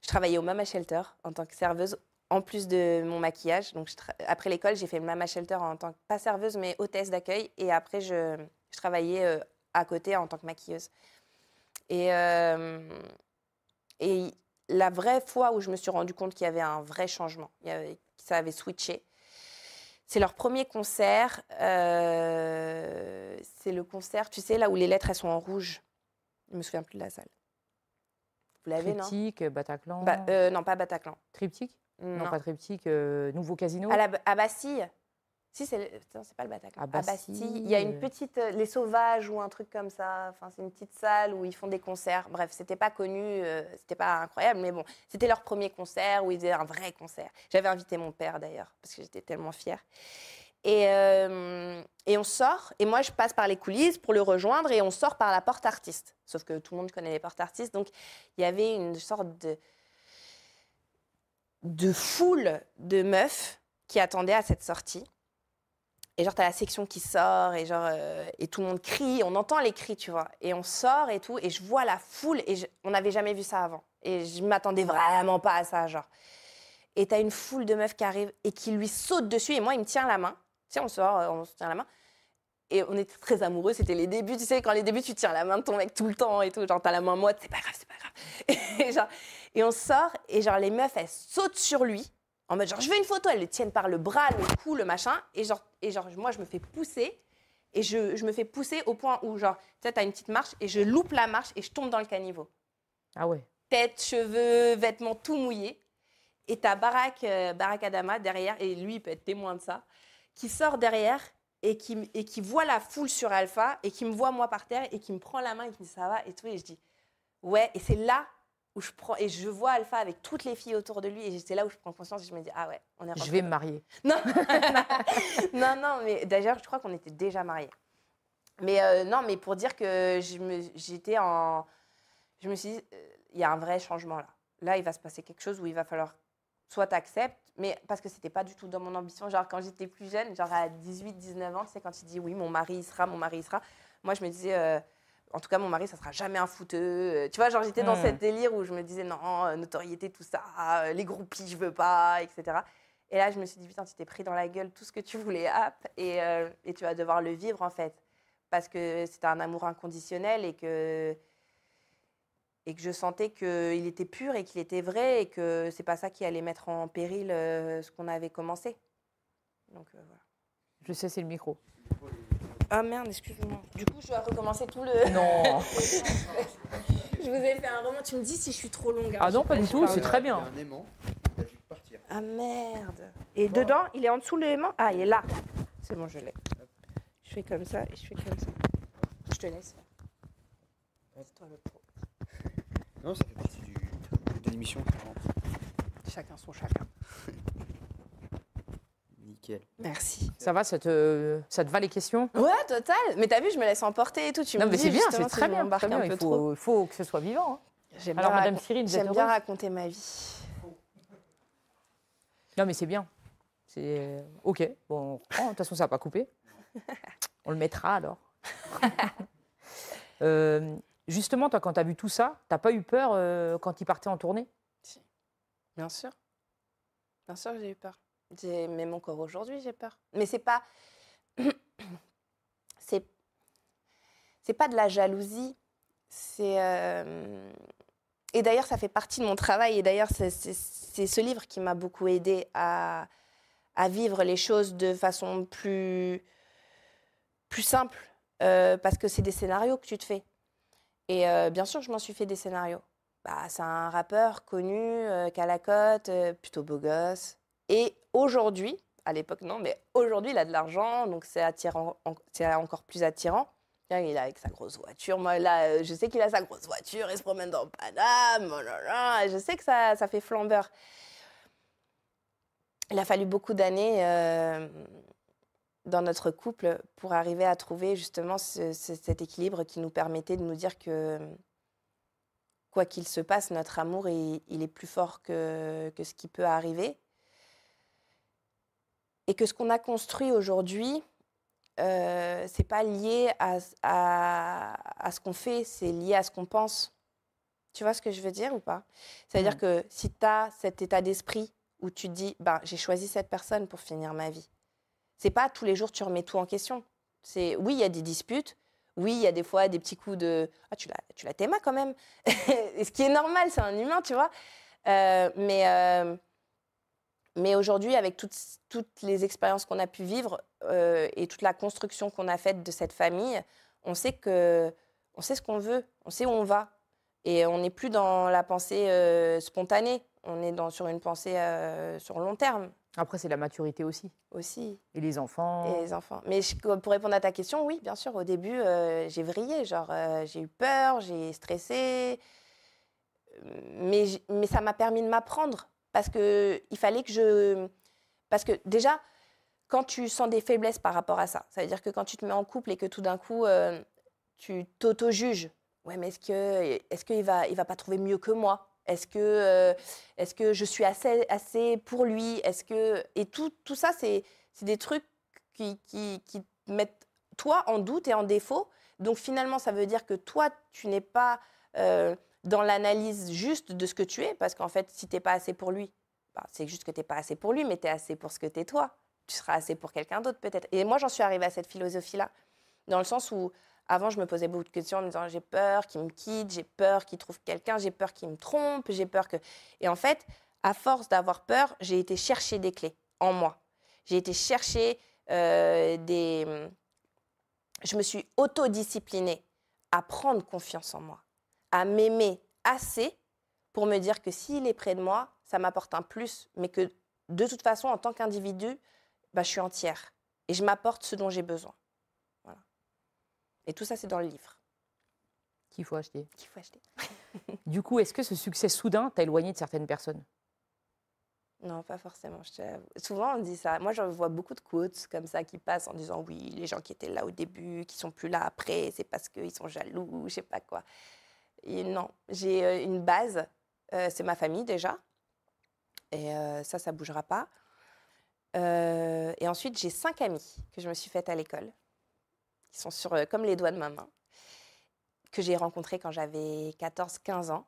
Je travaillais au Mama Shelter en tant que serveuse, en plus de mon maquillage. Donc, après l'école, j'ai fait le Mama Shelter en tant que, pas serveuse, mais hôtesse d'accueil. Et après, je travaillais à côté en tant que maquilleuse. Et la vraie fois où je me suis rendu compte qu'il y avait un vrai changement, que ça avait switché, c'est leur premier concert. C'est le concert, tu sais, là où les lettres, elles sont en rouge. Je ne me souviens plus de la salle. Vous l'avez, non? Triptyque, Bataclan. Non, pas Bataclan. Triptyque? Non, pas Triptyque, Nouveau Casino. à Bastille. Si, c'est pas le Bataclan. À Bastille, il y a une petite... Les Sauvages ou un truc comme ça. Enfin, c'est une petite salle où ils font des concerts. Bref, c'était pas connu, c'était pas incroyable, mais bon, c'était leur premier concert où ils faisaient un vrai concert. J'avais invité mon père, d'ailleurs, parce que j'étais tellement fière. Et on sort, et moi, je passe par les coulisses pour le rejoindre, et on sort par la porte artiste. Sauf que tout le monde connaît les portes artistes, donc il y avait une sorte de foule de meufs qui attendaient à cette sortie. Et genre, t'as la section qui sort, et genre, et tout le monde crie, on entend les cris, tu vois. Et on sort et tout, et je vois la foule, et on n'avait jamais vu ça avant. Et je m'attendais vraiment pas à ça, genre. Et t'as une foule de meufs qui arrivent et qui lui sautent dessus, et moi, il me tient la main. Tu sais, on sort, on se tient la main. Et on était très amoureux, c'était les débuts, tu sais, quand les débuts, tu tiens la main de ton mec tout le temps et tout. Genre, t'as la main moite, c'est pas grave, c'est pas grave. Et on sort, et genre, les meufs, elles sautent sur lui. En mode, genre, je veux une photo, elles le tiennent par le bras, le cou, le machin. Et genre moi, je me fais pousser. Et je me fais pousser au point où, genre, tu sais, t'as une petite marche, et je loupe la marche, et je tombe dans le caniveau. Ah ouais. Tête, cheveux, vêtements, tout mouillés. Et t'as Barack Adama derrière, et lui, il peut être témoin de ça, qui sort derrière et qui voit la foule sur Alpha, et qui me voit, moi, par terre, et qui me prend la main, et qui me dit, ça va, et tout. Et je dis, ouais. Et c'est là où je vois Alpha avec toutes les filles autour de lui, et c'est là où je prends conscience, et je me dis, ah ouais, on est rentré. Je vais me marier. Non, non, mais d'ailleurs, je crois qu'on était déjà mariés. Mais non, mais pour dire que je me suis dit, il y a un vrai changement là. Là, il va se passer quelque chose où il va falloir soit t'acceptes, mais parce que c'était pas du tout dans mon ambition. Genre, quand j'étais plus jeune, genre à 18-19 ans, c'est quand il dit, oui, mon mari, il sera. Moi, je me disais... en tout cas, mon mari, ça sera jamais un fouteux. Tu vois, genre, j'étais dans cette délire où je me disais, non, notoriété, tout ça, les groupies, je veux pas, etc. Et là, je me suis dit, putain, tu t'es pris dans la gueule tout ce que tu voulais, hop, et tu vas devoir le vivre, en fait. Parce que c'était un amour inconditionnel et que je sentais qu'il était pur et qu'il était vrai et que c'est pas ça qui allait mettre en péril ce qu'on avait commencé. Donc, voilà. Je sais, c'est le micro. Ah merde, excuse-moi. Du coup, je dois recommencer tout le... Non. Je vous ai fait un roman, tu me dis si je suis trop longue. Hein. Ah non, pas du tout, c'est très bien. Il y a un aimant, t'as dû partir. Ah merde. Et dedans, il est en dessous le aimant. Ah, il est là. C'est bon, je l'ai. Je fais comme ça et je fais comme ça. Je te laisse. C'est toi le pro. Non, ça fait partie de l'émission. Chacun son chacun. Nickel. Merci. Ça va, ça te va les questions? Ouais, total. Mais t'as vu, je me laisse emporter et tout. Tu Non, me mais dis c'est bien, justement c'est si très je bien. m'embarque Très bien. un peu Il trop. faut que ce soit vivant. Hein. J'aime Alors, bien Madame Cyril, vous êtes J'aime bien heureuse? raconter ma vie. Non, mais c'est bien. C'est OK. Bon, on reprend. De toute façon, ça va pas couper. On le mettra alors. Justement, toi, quand tu as vu tout ça, t'as pas eu peur quand il partait en tournée? Bien sûr. Bien sûr que j'ai eu peur. Même encore aujourd'hui, j'ai peur. Mais c'est pas... c'est pas de la jalousie. C'est... Et d'ailleurs, ça fait partie de mon travail. Et d'ailleurs, c'est ce livre qui m'a beaucoup aidée à vivre les choses de façon plus simple. Parce que c'est des scénarios que tu te fais. Et bien sûr, je m'en suis fait des scénarios. Bah, c'est un rappeur connu, qui a la cote, plutôt beau gosse. Et aujourd'hui, à l'époque non, mais aujourd'hui, il a de l'argent, donc c'est attirant, c'est encore plus attirant. Il est avec sa grosse voiture. Moi, là, je sais qu'il a sa grosse voiture, il se promène dans Paname, oh là là, je sais que ça fait flambeur. Il a fallu beaucoup d'années dans notre couple pour arriver à trouver justement cet équilibre qui nous permettait de nous dire que quoi qu'il se passe, notre amour, il est plus fort que ce qui peut arriver. Et que ce qu'on a construit aujourd'hui, c'est pas lié à ce qu'on fait, c'est lié à ce qu'on pense. Tu vois ce que je veux dire ou pas? C'est-à-dire que si tu as cet état d'esprit où tu te dis, bah, j'ai choisi cette personne pour finir ma vie, c'est pas tous les jours tu remets tout en question. Oui, il y a des disputes. Oui, il y a des fois des petits coups de « Ah, tu la t'aimas quand même !» Et ce qui est normal, c'est un humain, tu vois. Mais aujourd'hui, avec toutes les expériences qu'on a pu vivre et toute la construction qu'on a faite de cette famille, on sait ce qu'on veut, on sait où on va. Et on n'est plus dans la pensée spontanée, on est sur une pensée sur long terme. Après, c'est la maturité aussi. Aussi. Et les enfants. Et les enfants. Mais pour répondre à ta question, oui, bien sûr, au début, j'ai vrillé. Genre, j'ai eu peur, j'ai stressé. Mais ça m'a permis de m'apprendre. Parce qu'il fallait que je... Parce que déjà, quand tu sens des faiblesses par rapport à ça, ça veut dire que quand tu te mets en couple et que tout d'un coup, tu t'auto-juges. Ouais, mais est-ce qu'il va pas trouver mieux que moi? Est-ce que je suis assez pour lui? Et tout ça, c'est des trucs qui te mettent toi en doute et en défaut. Donc finalement, ça veut dire que toi, tu n'es pas dans l'analyse juste de ce que tu es. Parce qu'en fait, si tu n'es pas assez pour lui, bah, c'est juste que tu n'es pas assez pour lui, mais tu es assez pour ce que tu es toi. Tu seras assez pour quelqu'un d'autre peut-être. Et moi, j'en suis arrivée à cette philosophie-là. Dans le sens où, avant, je me posais beaucoup de questions en me disant j'ai peur qu'il me quitte, j'ai peur qu'il trouve quelqu'un, j'ai peur qu'il me trompe, j'ai peur que... Et en fait, à force d'avoir peur, j'ai été chercher des clés en moi. J'ai été chercher Je me suis autodisciplinée à prendre confiance en moi, à m'aimer assez pour me dire que s'il est près de moi, ça m'apporte un plus, mais que de toute façon, en tant qu'individu, bah, je suis entière et je m'apporte ce dont j'ai besoin. Voilà. Et tout ça, c'est dans le livre. Qu'il faut acheter. Qu'il faut acheter. Du coup, est-ce que ce succès soudain t'a éloigné de certaines personnes? Non, pas forcément. Souvent, on dit ça. Moi, je vois beaucoup de quotes comme ça qui passent en disant oui, les gens qui étaient là au début, qui sont plus là après, c'est parce qu'ils sont jaloux, je sais pas quoi. Et non, j'ai une base. C'est ma famille déjà. Et ça bougera pas. Et ensuite, j'ai 5 amis que je me suis faites à l'école, qui sont comme les doigts de ma main, que j'ai rencontrés quand j'avais 14-15 ans.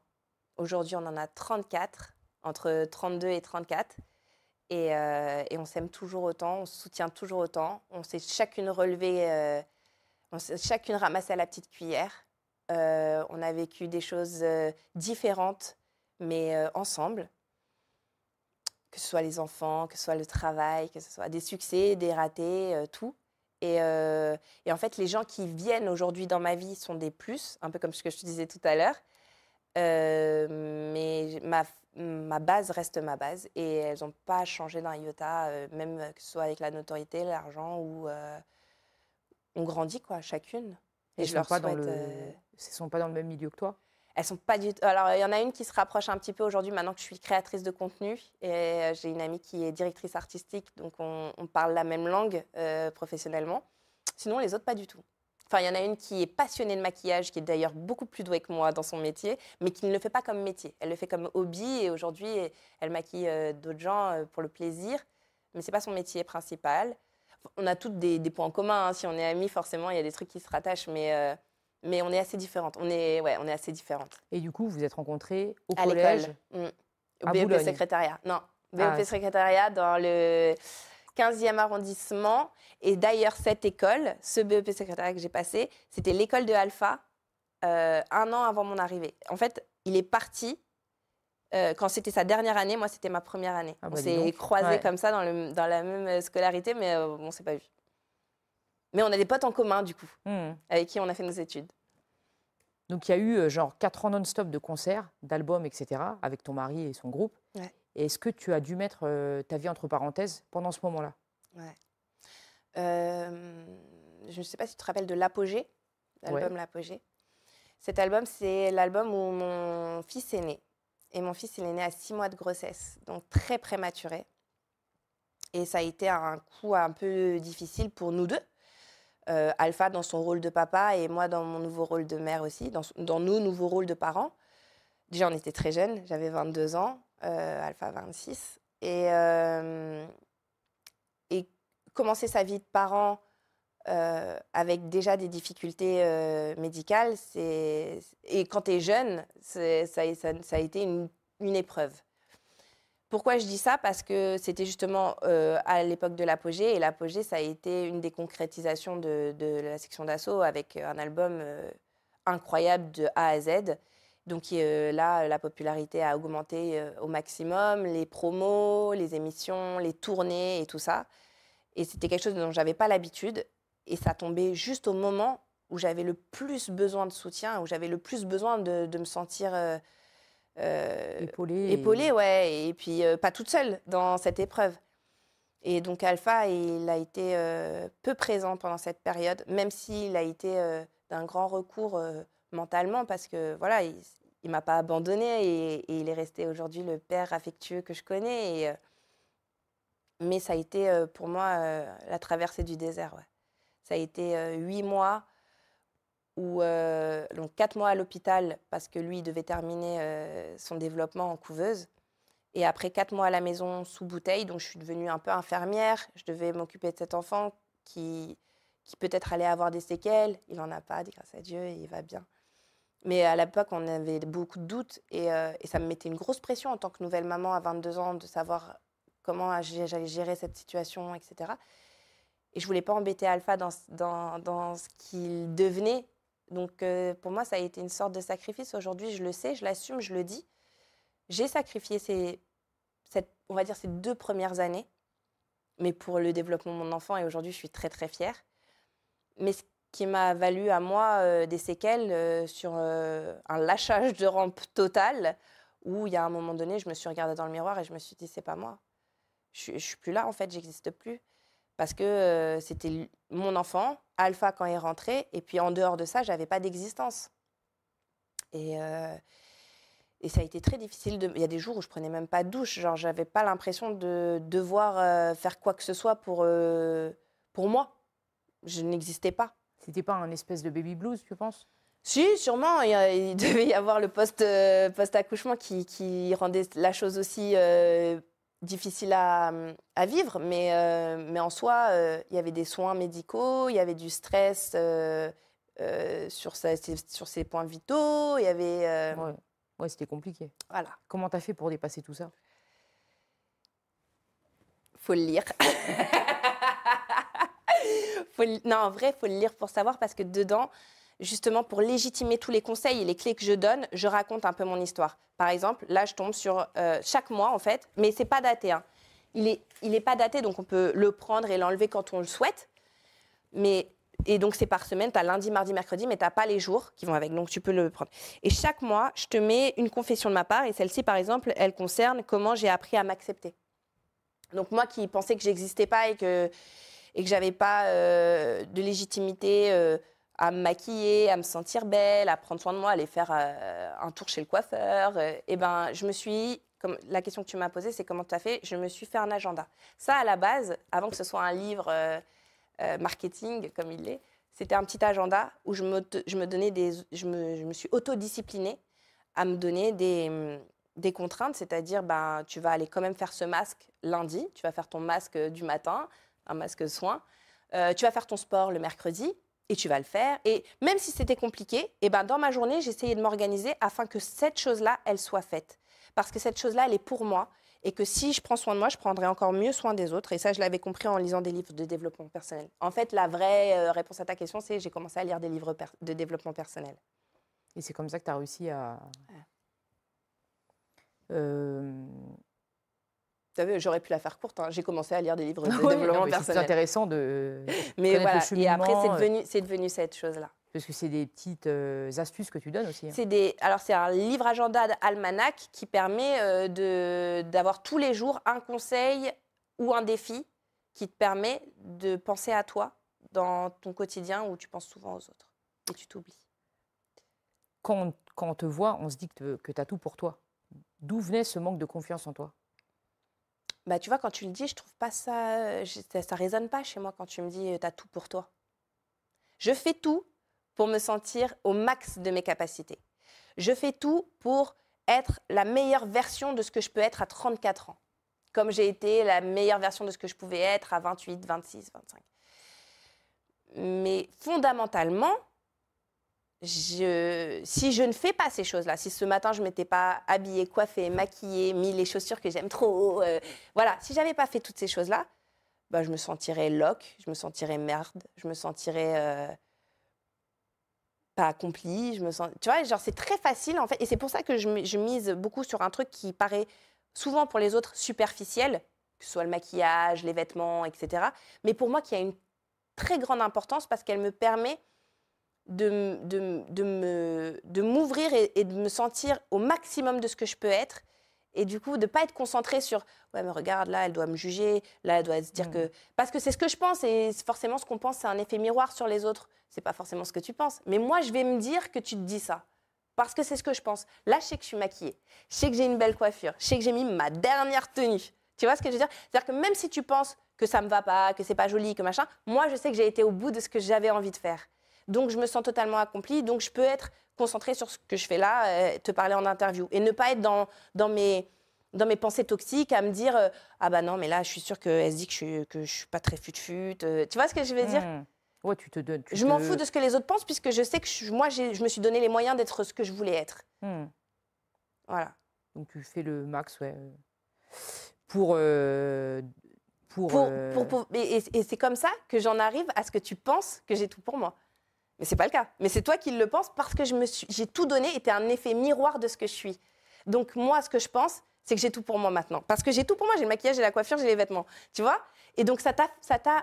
Aujourd'hui, on en a 34, entre 32 et 34. Et on s'aime toujours autant, on se soutient toujours autant. On s'est chacune relevée, on s'est chacune ramassée à la petite cuillère. On a vécu des choses différentes, mais ensemble. Que ce soit les enfants, que ce soit le travail, que ce soit des succès, des ratés, tout. Et en fait, les gens qui viennent aujourd'hui dans ma vie sont des plus, un peu comme ce que je te disais tout à l'heure. Mais ma base reste ma base et elles n'ont pas changé d'un iota, même que ce soit avec la notoriété, l'argent ou on grandit quoi, chacune. Et je leur souhaite. Elles sont pas dans le même milieu que toi? Elles sont pas du tout. Alors il y en a une qui se rapproche un petit peu aujourd'hui maintenant que je suis créatrice de contenu et j'ai une amie qui est directrice artistique, donc on parle la même langue professionnellement. Sinon les autres pas du tout. Enfin, il y en a une qui est passionnée de maquillage, qui est d'ailleurs beaucoup plus douée que moi dans son métier, mais qui ne le fait pas comme métier. Elle le fait comme hobby et aujourd'hui, elle maquille d'autres gens pour le plaisir, mais ce n'est pas son métier principal. On a toutes des points communs. Hein. Si on est amies, forcément, il y a des trucs qui se rattachent, mais on est assez différentes. On est assez différentes. Et du coup, vous vous êtes rencontrées au à collège au BEP secrétariat. Non, BEP secrétariat dans le 15e arrondissement. Et d'ailleurs, cette école, ce BEP secrétariat que j'ai passé, c'était l'école de Alpha 1 an avant mon arrivée. En fait, il est parti quand c'était sa dernière année. Moi, c'était ma première année. On s'est croisés comme ça dans la même scolarité, mais on ne s'est pas vus. Mais on a des potes en commun, du coup, avec qui on a fait nos études. Donc, il y a eu genre 4 ans non-stop de concerts, d'albums, etc., avec ton mari et son groupe. Ouais. Et est-ce que tu as dû mettre ta vie entre parenthèses pendant ce moment-là? Ouais. Je ne sais pas si tu te rappelles de l'Apogée, l'album L'Apogée. Cet album, c'est l'album où mon fils est né. Et mon fils, il est né à 6 mois de grossesse, donc très prématuré. Et ça a été un coup un peu difficile pour nous deux. Alpha dans son rôle de papa et moi dans mon nouveau rôle de mère aussi, dans nos nouveaux rôles de parents. Déjà, on était très jeunes, j'avais 22 ans, Alpha 26. Et commencer sa vie de parent avec déjà des difficultés médicales, et quand tu es jeune, ça a été une épreuve. Pourquoi je dis ça? Parce que c'était justement à l'époque de l'Apogée, et l'Apogée, ça a été une des concrétisations de la section d'assaut avec un album incroyable de A à Z. Donc là, la popularité a augmenté au maximum, les promos, les émissions, les tournées et tout ça. Et c'était quelque chose dont je n'avais pas l'habitude. Et ça tombait juste au moment où j'avais le plus besoin de soutien, où j'avais le plus besoin de me sentir épaulée, ouais. Et puis pas toute seule dans cette épreuve. Et donc Alpha, il a été peu présent pendant cette période, même s'il a été d'un grand recours mentalement, parce que voilà, il ne m'a pas abandonnée et il est resté aujourd'hui le père affectueux que je connais. Mais ça a été pour moi la traversée du désert. Ouais. Ça a été 8 mois, donc 4 mois à l'hôpital parce que lui, il devait terminer son développement en couveuse. Et après 4 mois à la maison sous bouteille, donc je suis devenue un peu infirmière. Je devais m'occuper de cet enfant qui peut-être allait avoir des séquelles. Il n'en a pas, grâce à Dieu, et il va bien. Mais à l'époque, on avait beaucoup de doutes et ça me mettait une grosse pression en tant que nouvelle maman à 22 ans de savoir comment j'allais gérer cette situation, etc. Et je ne voulais pas embêter Alpha dans ce qu'il devenait. Donc, pour moi, ça a été une sorte de sacrifice. Aujourd'hui, je le sais, je l'assume, je le dis. J'ai sacrifié ces 2 premières années, mais pour le développement de mon enfant. Et aujourd'hui, je suis très, très fière. Mais ce qui m'a valu à moi des séquelles sur un lâchage de rampe total, où il y a un moment donné, je me suis regardée dans le miroir et je me suis dit, c'est pas moi. Je suis plus là, en fait, j'existe plus. Parce que c'était mon enfant, Alpha quand il est rentré, et puis en dehors de ça, j'avais pas d'existence. Et ça a été très difficile. Il y a des jours où je prenais même pas de douche, genre j'avais pas l'impression de devoir faire quoi que ce soit pour moi. Je n'existais pas. C'était pas un espèce de baby blues, tu penses? Si, sûrement. Il devait y avoir le post-accouchement qui rendait la chose aussi difficile à vivre, mais en soi, il y avait des soins médicaux, il y avait du stress sur ses points vitaux, il y avait... Ouais, c'était compliqué. Voilà. Comment tu as fait pour dépasser tout ça? Faut le lire. Non, en vrai, il faut le lire pour savoir, parce que dedans, justement, pour légitimer tous les conseils et les clés que je donne, je raconte un peu mon histoire. Par exemple, là, je tombe sur chaque mois, en fait, mais c'est pas daté. Hein. Il est pas daté, donc on peut le prendre et l'enlever quand on le souhaite. Et donc, c'est par semaine, tu as lundi, mardi, mercredi, mais tu n'as pas les jours qui vont avec, donc tu peux le prendre. Et chaque mois, je te mets une confession de ma part, et celle-ci, par exemple, elle concerne comment j'ai appris à m'accepter. Donc, moi qui pensais que j'existais pas et que j'avais pas de légitimité à me maquiller, à me sentir belle, à prendre soin de moi, aller faire un tour chez le coiffeur, et ben, je me suis... Comme la question que tu m'as posée, c'est comment tu as fait. Je me suis fait un agenda. Ça, à la base, avant que ce soit un livre marketing comme il l'est, c'était un petit agenda où je me suis autodisciplinée à me donner des contraintes, c'est-à-dire ben, tu vas aller quand même faire ce masque lundi, tu vas faire ton masque du matin, un masque soin, tu vas faire ton sport le mercredi et tu vas le faire. Et même si c'était compliqué, et ben, dans ma journée, j'essayais de m'organiser afin que cette chose-là, elle soit faite. Parce que cette chose-là, elle est pour moi. Et que si je prends soin de moi, je prendrai encore mieux soin des autres. Et ça, je l'avais compris en lisant des livres de développement personnel. En fait, la vraie réponse à ta question, c'est j'ai commencé à lire des livres de développement personnel. Et c'est comme ça que tu as réussi à... Tu savais, j'aurais pu la faire courte. Hein. J'ai commencé à lire des livres de développement personnel. C'est intéressant de mais connaître voilà. le cheminement. Et après, c'est devenu cette chose-là. Parce que c'est des petites astuces que tu donnes aussi. Hein. Alors, c'est un livre agenda almanach qui permet d'avoir tous les jours un conseil ou un défi qui te permet de penser à toi dans ton quotidien où tu penses souvent aux autres et tu t'oublies. Quand on te voit, on se dit que tu as tout pour toi. D'où venait ce manque de confiance en toi? Bah, tu vois, quand tu le dis, je trouve pas ça... Ça résonne pas chez moi quand tu me dis « t'as tout pour toi ». Je fais tout pour me sentir au max de mes capacités. Je fais tout pour être la meilleure version de ce que je peux être à 34 ans. Comme j'ai été la meilleure version de ce que je pouvais être à 28, 26, 25. Mais fondamentalement, si je ne fais pas ces choses-là, si ce matin je ne m'étais pas habillée, coiffée, maquillée, mis les chaussures que j'aime trop, voilà, si je n'avais pas fait toutes ces choses-là, bah, je me sentirais loque, je me sentirais merde, je me sentirais pas accomplie. Tu vois, genre c'est très facile en fait, et c'est pour ça que je mise beaucoup sur un truc qui paraît souvent pour les autres superficiel, que ce soit le maquillage, les vêtements, etc. Mais pour moi, qui a une très grande importance parce qu'elle me permet de m'ouvrir et de me sentir au maximum de ce que je peux être. Et du coup, de ne pas être concentrée sur « ouais, mais regarde, là, elle doit me juger, là, elle doit se dire que… » Parce que c'est ce que je pense, et forcément, ce qu'on pense, c'est un effet miroir sur les autres. Ce n'est pas forcément ce que tu penses. Mais moi, je vais me dire que tu te dis ça. Parce que c'est ce que je pense. Là, je sais que je suis maquillée. Je sais que j'ai une belle coiffure. Je sais que j'ai mis ma dernière tenue. Tu vois ce que je veux dire? C'est-à-dire que même si tu penses que ça ne me va pas, que ce n'est pas joli, que machin, moi, je sais que j'ai été au bout de ce que j'avais envie de faire. Donc, je me sens totalement accomplie. Donc, je peux être concentrée sur ce que je fais là, te parler en interview. Et ne pas être dans mes pensées toxiques à me dire ah bah non, mais là, je suis sûre qu'elle se dit que je suis pas très fut-fut. Tu vois ce que je veux dire? Ouais, tu te donnes. Je m'en fous de ce que les autres pensent puisque je sais que je me suis donné les moyens d'être ce que je voulais être. Voilà. Donc, tu fais le max, ouais. Et c'est comme ça que j'en arrive à ce que tu penses que j'ai tout pour moi. Mais c'est pas le cas. Mais c'est toi qui le penses parce que j'ai tout donné et t'es un effet miroir de ce que je suis. Donc moi, ce que je pense, c'est que j'ai tout pour moi maintenant. Parce que j'ai tout pour moi, j'ai le maquillage, j'ai la coiffure, j'ai les vêtements. Tu vois? Et donc ça t'a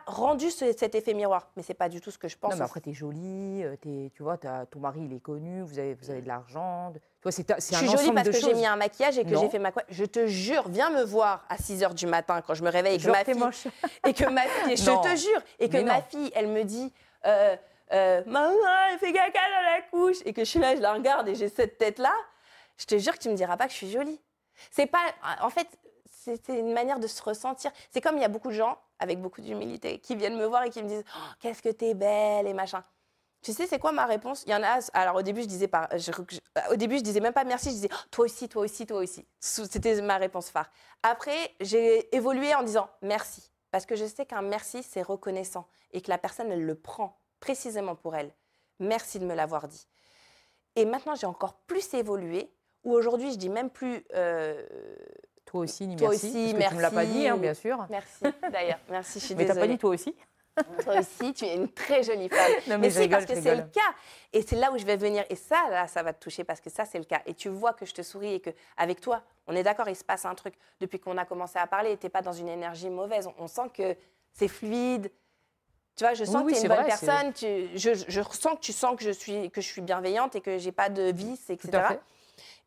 rendu cet effet miroir. Mais c'est pas du tout ce que je pense. Non, mais après, t'es jolie, tu vois, ton mari, il est connu, vous avez de l'argent. Tu vois, c'est un ensemble de choses. Je suis jolie parce que j'ai mis un maquillage et que j'ai fait ma coiffure. Je te jure, viens me voir à 6h du matin quand je me réveille et que ma fille... Et que ma fille... Je te jure. Et que ma fille, elle me dit... maman, elle fait caca dans la couche, et que je suis là, je la regarde et j'ai cette tête-là, je te jure que tu me diras pas que je suis jolie. C'est pas, en fait, c'est une manière de se ressentir. C'est comme il y a beaucoup de gens avec beaucoup d'humilité qui viennent me voir et qui me disent oh, qu'est-ce que t'es belle et machin. Tu sais, c'est quoi ma réponse? Il y en a. Alors au début, je disais même pas merci, je disais oh, toi aussi, toi aussi, toi aussi. C'était ma réponse phare. Après, j'ai évolué en disant merci, parce que je sais qu'un merci c'est reconnaissant et que la personne elle le prend. Précisément pour elle. Merci de me l'avoir dit. Et maintenant, j'ai encore plus évolué, où aujourd'hui, je dis même plus... toi aussi, ni toi merci. Aussi, parce merci. Que tu ne me l'as pas dit, hein, bien sûr. Merci, d'ailleurs. Merci, je suis désolée. Mais tu n'as pas dit toi aussi? Toi aussi, tu es une très jolie femme. Non, mais c'est parce que c'est le cas. Et c'est là où je vais venir. Et ça, là, ça va te toucher parce que ça, c'est le cas. Et tu vois que je te souris et qu'avec toi, on est d'accord, il se passe un truc. Depuis qu'on a commencé à parler, tu n'es pas dans une énergie mauvaise. On sent que c'est fluide. Tu vois, je sens Oui, que tu es c'est une bonne vrai, personne, je ressens que tu sens que je suis bienveillante et que j'ai pas de vices, tout à etc.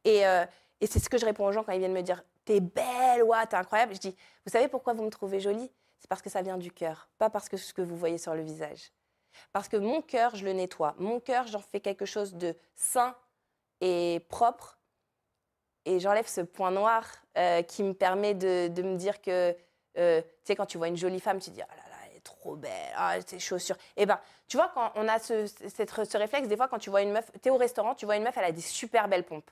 fait. Et c'est ce que je réponds aux gens quand ils viennent me dire « T'es belle, ouah, t'es incroyable ». Je dis « Vous savez pourquoi vous me trouvez jolie ? C'est parce que ça vient du cœur, pas parce que ce que vous voyez sur le visage. Parce que mon cœur, je le nettoie. Mon cœur, j'en fais quelque chose de sain et propre. Et j'enlève ce point noir qui me permet de me dire que, tu sais, quand tu vois une jolie femme, tu te dis « Oh là là, elle est trop belle, ah, ses chaussures ». Eh bien, tu vois, quand on a ce réflexe, des fois, quand tu vois une meuf, tu es au restaurant, tu vois une meuf, elle a des super belles pompes.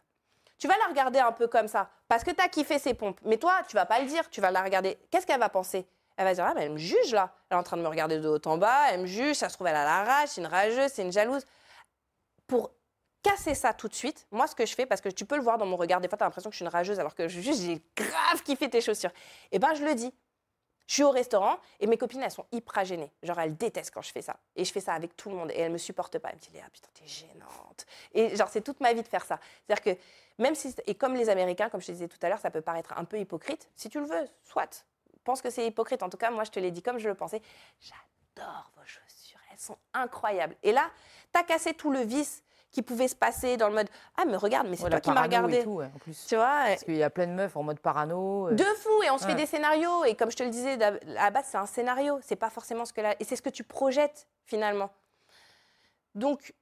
Tu vas la regarder un peu comme ça, parce que tu as kiffé ses pompes. Mais toi, tu vas pas le dire, tu vas la regarder. Qu'est-ce qu'elle va penser ? Elle va dire, ah, mais elle me juge là. Elle est en train de me regarder de haut en bas, elle me juge, ça se trouve, elle a la rage, c'est une rageuse, c'est une jalouse. Pour casser ça tout de suite, moi, ce que je fais, parce que tu peux le voir dans mon regard, des fois, tu as l'impression que je suis une rageuse, alors que juste, j'ai grave kiffé tes chaussures. Eh bien, je le dis. Je suis au restaurant et mes copines, elles sont hyper gênées. Genre, elles détestent quand je fais ça. Et je fais ça avec tout le monde et elles me supportent pas. Elles me disent, Léa, putain, t'es gênante. Et genre, c'est toute ma vie de faire ça. C'est-à-dire que même si, et comme les Américains, comme je te disais tout à l'heure, ça peut paraître un peu hypocrite. Si tu le veux, soit. Pense que c'est hypocrite. En tout cas, moi, je te l'ai dit comme je le pensais. J'adore vos chaussures. Elles sont incroyables. Et là, t'as cassé tout le vice qui pouvait se passer dans le mode ah mais regarde mais c'est toi qui m'as regardé et tout, ouais, en plus. tu vois Parce qu'il y a plein de meufs en mode parano. de fou et on se fait Ouais. des scénarios et comme je te le disais à la base c'est un scénario, c'est pas forcément ce que là et c'est ce que tu projettes finalement. Donc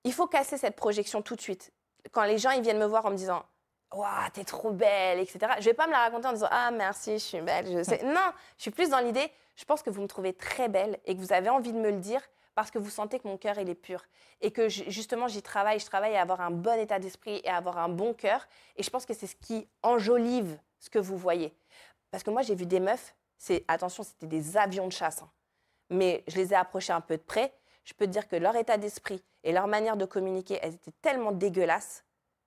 il faut casser cette projection tout de suite. Quand les gens ils viennent me voir en me disant waouh t'es trop belle, etc. Je vais pas me la raconter en disant ah merci je suis belle, je sais. Non, je suis plus dans l'idée je pense que vous me trouvez très belle et que vous avez envie de me le dire parce que vous sentez que mon cœur il est pur et que justement je travaille à avoir un bon état d'esprit et à avoir un bon cœur et je pense que c'est ce qui enjolive ce que vous voyez. Parce que moi j'ai vu des meufs, attention c'était des avions de chasse, hein, mais je les ai approchées un peu de près, je peux te dire que leur état d'esprit et leur manière de communiquer, elles étaient tellement dégueulasses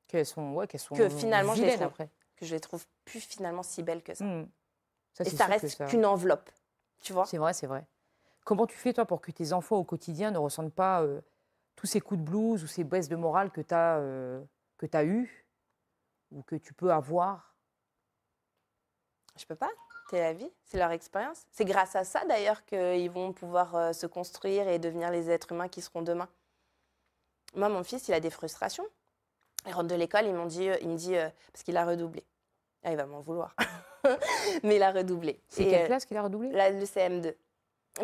qu'elles sont que finalement vilaines après. que je les trouve plus finalement si belles que ça. Ça, Et c'est ça sûr que reste qu'une enveloppe, tu vois. C'est vrai, c'est vrai. Comment tu fais, toi, pour que tes enfants, au quotidien, ne ressentent pas tous ces coups de blues ou ces baisses de morale que tu as eues ou que tu peux avoir? Je peux pas, c'est la vie, c'est leur expérience. C'est grâce à ça, d'ailleurs, qu'ils vont pouvoir se construire et devenir les êtres humains qui seront demain. Moi, mon fils, il a des frustrations. Il rentre de l'école, il me dit parce qu'il a redoublé. Ah, il va m'en vouloir. Mais il a redoublé. C'est quelle classe qu'il a redoublé? Le CM2.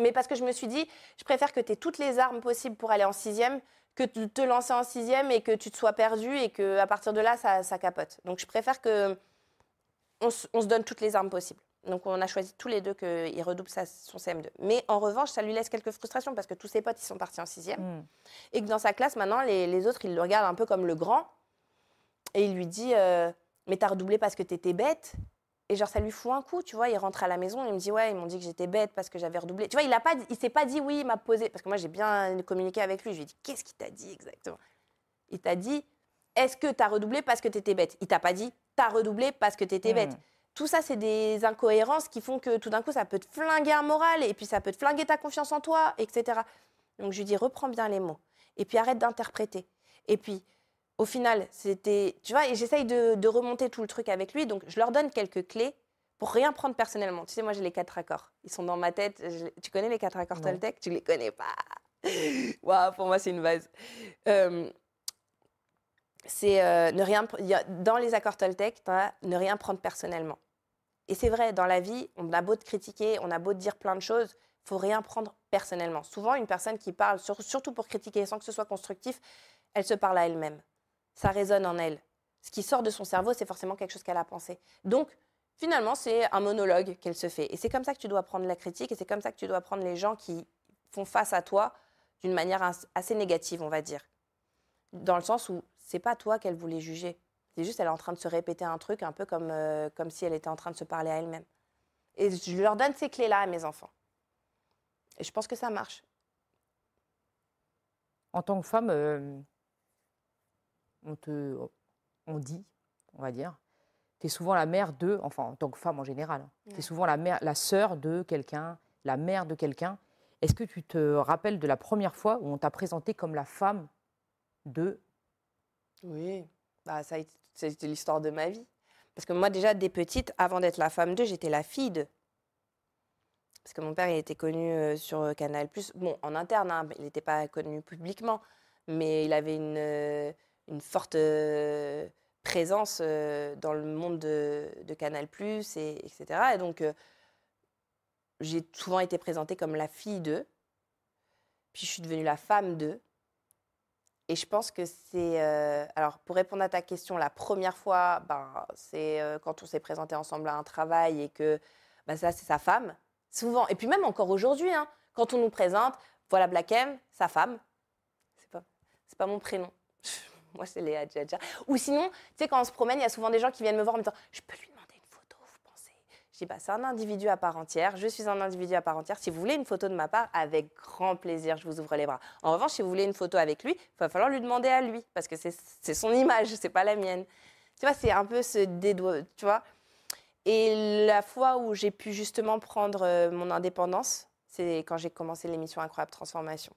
Mais parce que je me suis dit, je préfère que tu aies toutes les armes possibles pour aller en 6e que de te lancer en 6e et que tu te sois perdu et qu'à partir de là, ça capote. Donc, je préfère qu'on se donne toutes les armes possibles. Donc, on a choisi tous les deux qu'il redouble son CM2. Mais en revanche, ça lui laisse quelques frustrations parce que tous ses potes, ils sont partis en 6e. Et que dans sa classe, maintenant, les autres, ils le regardent un peu comme le grand. Et il lui dit, mais t'as redoublé parce que t'étais bête. Et genre, ça lui fout un coup, tu vois. Il rentre à la maison, il me dit, ouais, ils m'ont dit que j'étais bête parce que j'avais redoublé. Tu vois, il s'est pas dit, oui, il m'a posé. Parce que moi, j'ai bien communiqué avec lui. Je lui ai dit, qu'est-ce qu'il t'a dit exactement? Il t'a dit, est-ce que t'as redoublé parce que t'étais bête? Il t'a pas dit, t'as redoublé parce que t'étais bête. Tout ça, c'est des incohérences qui font que tout d'un coup, ça peut te flinguer un moral et puis ça peut te flinguer ta confiance en toi, etc. Donc, je lui dis, reprends bien les mots. Et puis, arrête d'interpréter. Et puis, au final, c'était, tu vois, et j'essaye de remonter tout le truc avec lui. Donc, je leur donne quelques clés pour rien prendre personnellement. Tu sais, moi, j'ai les 4 accords. Ils sont dans ma tête. Tu connais les 4 accords Toltec? Tu les connais pas. Waouh, pour moi, c'est une base. Dans les accords Toltec, ne rien prendre personnellement. Et c'est vrai, dans la vie, on a beau te critiquer, on a beau te dire plein de choses, il faut rien prendre personnellement. Souvent, une personne qui parle, surtout pour critiquer sans que ce soit constructif, elle se parle à elle-même. Ça résonne en elle. Ce qui sort de son cerveau, c'est forcément quelque chose qu'elle a pensé. Donc, finalement, c'est un monologue qu'elle se fait. Et c'est comme ça que tu dois prendre la critique et c'est comme ça que tu dois prendre les gens qui font face à toi d'une manière assez négative, on va dire. Dans le sens où c'est pas toi qu'elle voulait juger. C'est juste elle est en train de se répéter un truc un peu comme si elle était en train de se parler à elle-même. Et je leur donne ces clés-là à mes enfants. Et je pense que ça marche. En tant que femme, on dit, on va dire, tu es souvent la mère de, enfin en tant que femme en général, tu es souvent la sœur de quelqu'un, la mère de quelqu'un. Est-ce que tu te rappelles de la première fois où on t'a présenté comme la femme de... Oui, ça a été l'histoire de ma vie. Parce que moi déjà, dès petite, avant d'être la femme de, j'étais la fille de. Parce que mon père, il était connu sur Canal+. Bon, en interne, hein, il n'était pas connu publiquement, mais il avait une forte présence dans le monde de Canal+, etc. Et donc, j'ai souvent été présentée comme la fille d'eux. Puis je suis devenue la femme d'eux. Et je pense que c'est... alors, pour répondre à ta question, la première fois, c'est quand on s'est présenté ensemble à un travail et que ça, c'est sa femme. Souvent, et puis même encore aujourd'hui, hein, quand on nous présente, voilà Black M, sa femme. C'est pas mon prénom. Moi, c'est Léa Djadja. Ou sinon, tu sais, quand on se promène, il y a souvent des gens qui viennent me voir en me disant « Je peux lui demander une photo, vous pensez ?» Je dis c'est un individu à part entière. Je suis un individu à part entière. Si vous voulez une photo de ma part, avec grand plaisir, je vous ouvre les bras. En revanche, si vous voulez une photo avec lui, il va falloir lui demander à lui, parce que c'est son image, c'est pas la mienne. Tu vois, c'est un peu ce dédoigt, tu vois. Et la fois où j'ai pu justement prendre mon indépendance, c'est quand j'ai commencé l'émission Incroyable Transformation,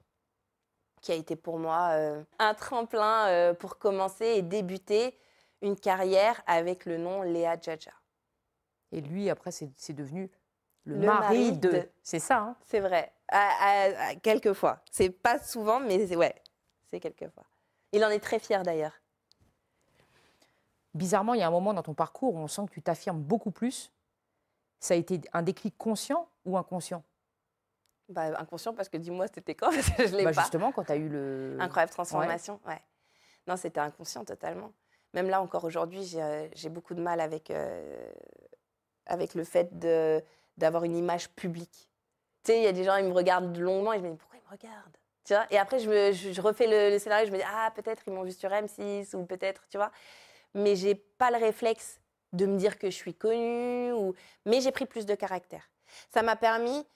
qui a été pour moi un tremplin pour commencer et débuter une carrière avec le nom Léa Djadja. Et lui, après, c'est devenu le mari mari de... C'est ça, hein? C'est vrai. Quelquefois. C'est pas souvent, mais c'est quelquefois. Il en est très fier d'ailleurs. Bizarrement, il y a un moment dans ton parcours où on sent que tu t'affirmes beaucoup plus. Ça a été un déclic conscient ou inconscient? Inconscient, parce que dis-moi, c'était quand? Parce que je l'ai pas. Justement, quand tu as eu le... Incroyable Transformation, ouais. Non, c'était inconscient totalement. Même là, encore aujourd'hui, j'ai beaucoup de mal avec le fait d'avoir une image publique. Tu sais, il y a des gens, ils me regardent longuement et je me dis, pourquoi ils me regardent? Tu vois, et après, je refais le scénario, je me dis, peut-être ils m'ont vu sur M6 ou peut-être, tu vois. Mais je n'ai pas le réflexe de me dire que je suis connue. Mais j'ai pris plus de caractère. Ça m'a permis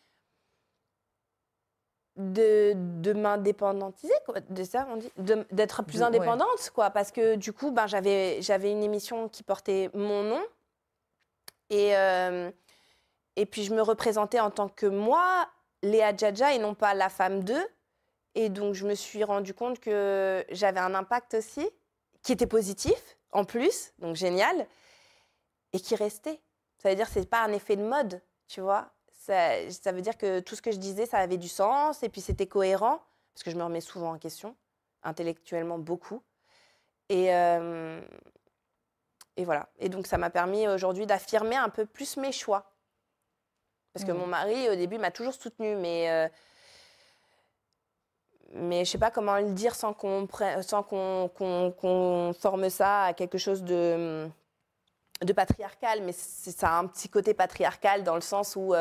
de m'indépendantiser, de ça on dit, d'être plus indépendante, quoi, parce que du coup, j'avais une émission qui portait mon nom et puis je me représentais en tant que moi, Léa Djadja, et non pas la femme d'eux. Et donc, je me suis rendu compte que j'avais un impact aussi, qui était positif, en plus, donc génial, et qui restait. Ça veut dire que ce n'est pas un effet de mode, tu vois. Ça veut dire que tout ce que je disais, ça avait du sens, et puis c'était cohérent, parce que je me remets souvent en question, intellectuellement beaucoup. Et voilà. Et donc, ça m'a permis aujourd'hui d'affirmer un peu plus mes choix. Parce que mon mari, au début, m'a toujours soutenue, mais je ne sais pas comment le dire sans qu'on forme ça à quelque chose de patriarcal, mais ça a un petit côté patriarcal dans le sens où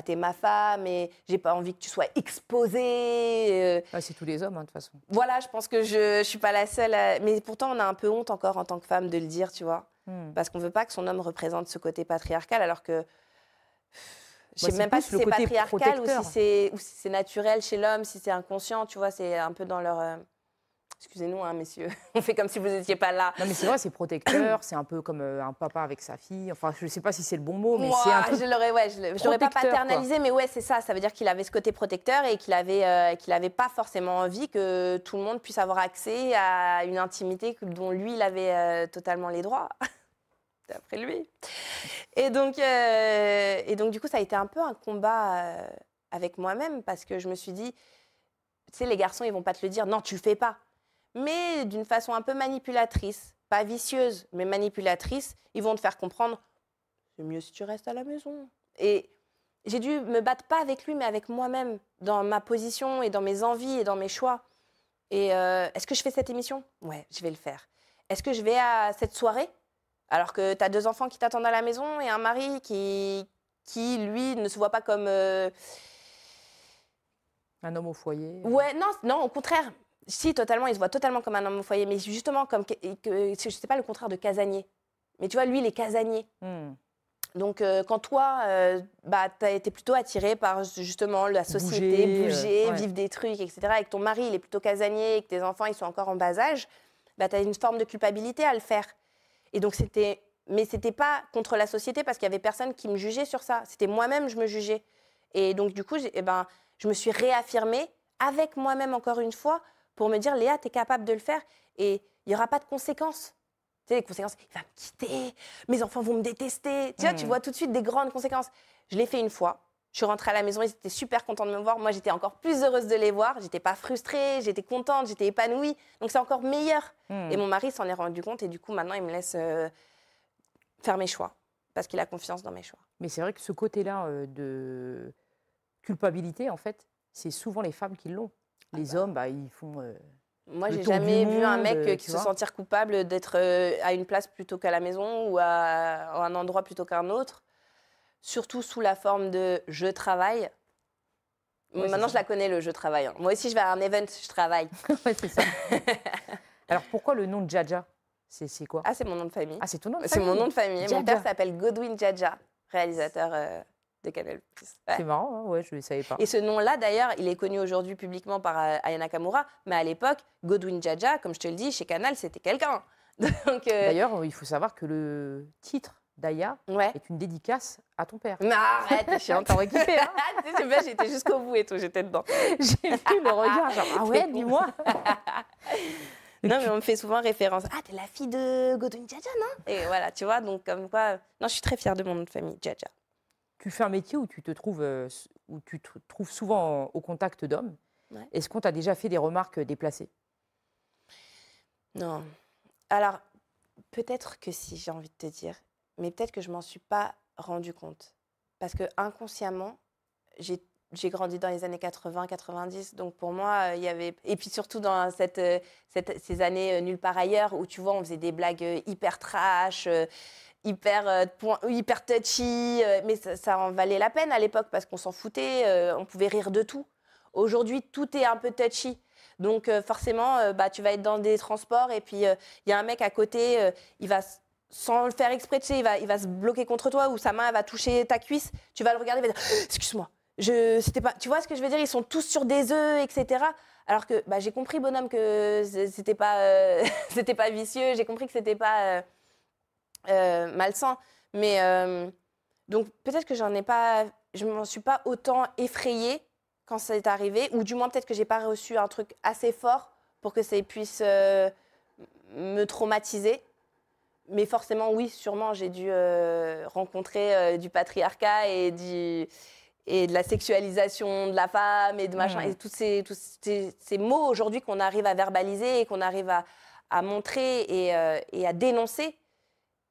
t'es ma femme et j'ai pas envie que tu sois exposée. C'est tous les hommes, hein, de toute façon. Voilà, je pense que je suis pas la seule. Mais pourtant, on a un peu honte encore en tant que femme de le dire, tu vois. Parce qu'on veut pas que son homme représente ce côté patriarcal, alors que je sais même pas si c'est patriarcal ou si c'est naturel chez l'homme, si c'est inconscient, tu vois. C'est un peu dans leur... Excusez-nous, hein, messieurs, on fait comme si vous n'étiez pas là. Non, mais c'est vrai, c'est protecteur, c'est un peu comme un papa avec sa fille. Enfin, je ne sais pas si c'est le bon mot, mais c'est un truc je l'aurais pas paternalisé, quoi. Mais c'est ça. Ça veut dire qu'il avait ce côté protecteur et qu'il avait pas forcément envie que tout le monde puisse avoir accès à une intimité dont lui, il avait totalement les droits, d'après lui. Et donc, du coup, ça a été un peu un combat avec moi-même, parce que je me suis dit, tu sais, les garçons, ils vont pas te le dire, non, tu le fais pas. Mais d'une façon un peu manipulatrice, pas vicieuse, mais manipulatrice, ils vont te faire comprendre, c'est mieux si tu restes à la maison. Et j'ai dû me battre pas avec lui, mais avec moi-même, dans ma position et dans mes envies et dans mes choix. Et est-ce que je fais cette émission? Ouais, je vais le faire. Est-ce que je vais à cette soirée? Alors que tu as 2 enfants qui t'attendent à la maison et un mari qui lui, ne se voit pas comme... un homme au foyer. Ouais, non, au contraire. Si, totalement, il se voit totalement comme un homme au foyer, mais justement, je ne sais pas le contraire de casanier. Mais tu vois, lui, il est casanier. Donc, quand toi, tu as été plutôt attiré par justement la société, bouger, vivre des trucs, etc., et que ton mari, il est plutôt casanier, et que tes enfants, ils sont encore en bas âge, tu as une forme de culpabilité à le faire. Et donc, mais c'était pas contre la société, parce qu'il y avait personne qui me jugeait sur ça. C'était moi-même, je me jugeais. Et donc, du coup, je me suis réaffirmée avec moi-même, encore une fois, pour me dire, Léa, tu es capable de le faire et il n'y aura pas de conséquences. Tu sais, les conséquences, il va me quitter, mes enfants vont me détester. Tu vois tout de suite des grandes conséquences. Je l'ai fait une fois Je suis rentrée à la maison, ils étaient super contents de me voir. Moi, j'étais encore plus heureuse de les voir. J'étais pas frustrée, j'étais contente, j'étais épanouie. Donc, c'est encore meilleur. Et mon mari s'en est rendu compte et du coup, maintenant, il me laisse faire mes choix parce qu'il a confiance dans mes choix. Mais c'est vrai que ce côté-là de culpabilité, en fait, c'est souvent les femmes qui l'ont. Les hommes, ils font... Moi, le j'ai tour du jamais vu un monde, mec tu qui se vois. sentir coupable d'être à une place plutôt qu'à la maison ou à un endroit plutôt qu'un autre. Surtout sous la forme de « je travaille ». Ouais, Maintenant, c'est je la connais, le « je travaille ». Moi aussi, je vais à un event, je travaille. Ouais, c'est ça. Alors, pourquoi le nom de Djadja? C'est quoi? Ah, c'est mon nom de famille. Ah, c'est ton nom de C'est famille? mon nom de famille. Mon Djadja. père s'appelle Godwin Djadja, réalisateur de Canal+. Ouais. C'est marrant, hein, ouais, je ne le savais pas. Et ce nom-là, d'ailleurs, il est connu aujourd'hui publiquement par Aya Nakamura, mais à l'époque, Godwin Djadja, comme je te le dis, chez Canal, c'était quelqu'un. Donc, D'ailleurs, il faut savoir que le titre d'Aya ouais. est une dédicace à ton père. Mais arrête, t'es chiante. T'aurais kiffé, hein? C'est bien, j'étais jusqu'au bout et tout, j'étais dedans. J'ai vu le regard, genre, ah ouais, dis-moi. Non, mais on me fait souvent référence. Ah, t'es la fille de Godwin Djadja, non? Et voilà, tu vois, donc comme quoi... Non, je suis très fière de mon nom de famille, Djadja. Tu fais un métier où tu te trouves souvent au contact d'hommes. Ouais. Est-ce qu'on t'a déjà fait des remarques déplacées? Non. Alors, peut-être que si, j'ai envie de te dire. Mais peut-être que je m'en suis pas rendu compte. Parce que inconsciemment, j'ai grandi dans les années 80-90. Donc pour moi, il y avait... Et puis surtout dans ces années nulle part ailleurs, où tu vois, on faisait des blagues hyper trash, hyper touchy. Mais ça en valait la peine à l'époque parce qu'on s'en foutait, on pouvait rire de tout. Aujourd'hui, tout est un peu touchy. Donc forcément, tu vas être dans des transports et puis il y a un mec à côté, il va... Sans le faire exprès, tu sais, il va se bloquer contre toi ou sa main elle va toucher ta cuisse. Tu vas le regarder, il va dire « Excuse-moi, c'était pas... » Tu vois ce que je veux dire? Ils sont tous sur des œufs, etc. Alors que j'ai compris, bonhomme, que c'était pas, c'était pas vicieux. J'ai compris que c'était pas malsain. Mais donc peut-être que je m'en suis pas autant effrayée quand ça est arrivé. Ou du moins peut-être que j'ai pas reçu un truc assez fort pour que ça puisse me traumatiser. Mais forcément, oui, sûrement, j'ai dû rencontrer du patriarcat et de la sexualisation de la femme et de machin. Et tous ces mots aujourd'hui qu'on arrive à verbaliser et qu'on arrive à montrer et à dénoncer.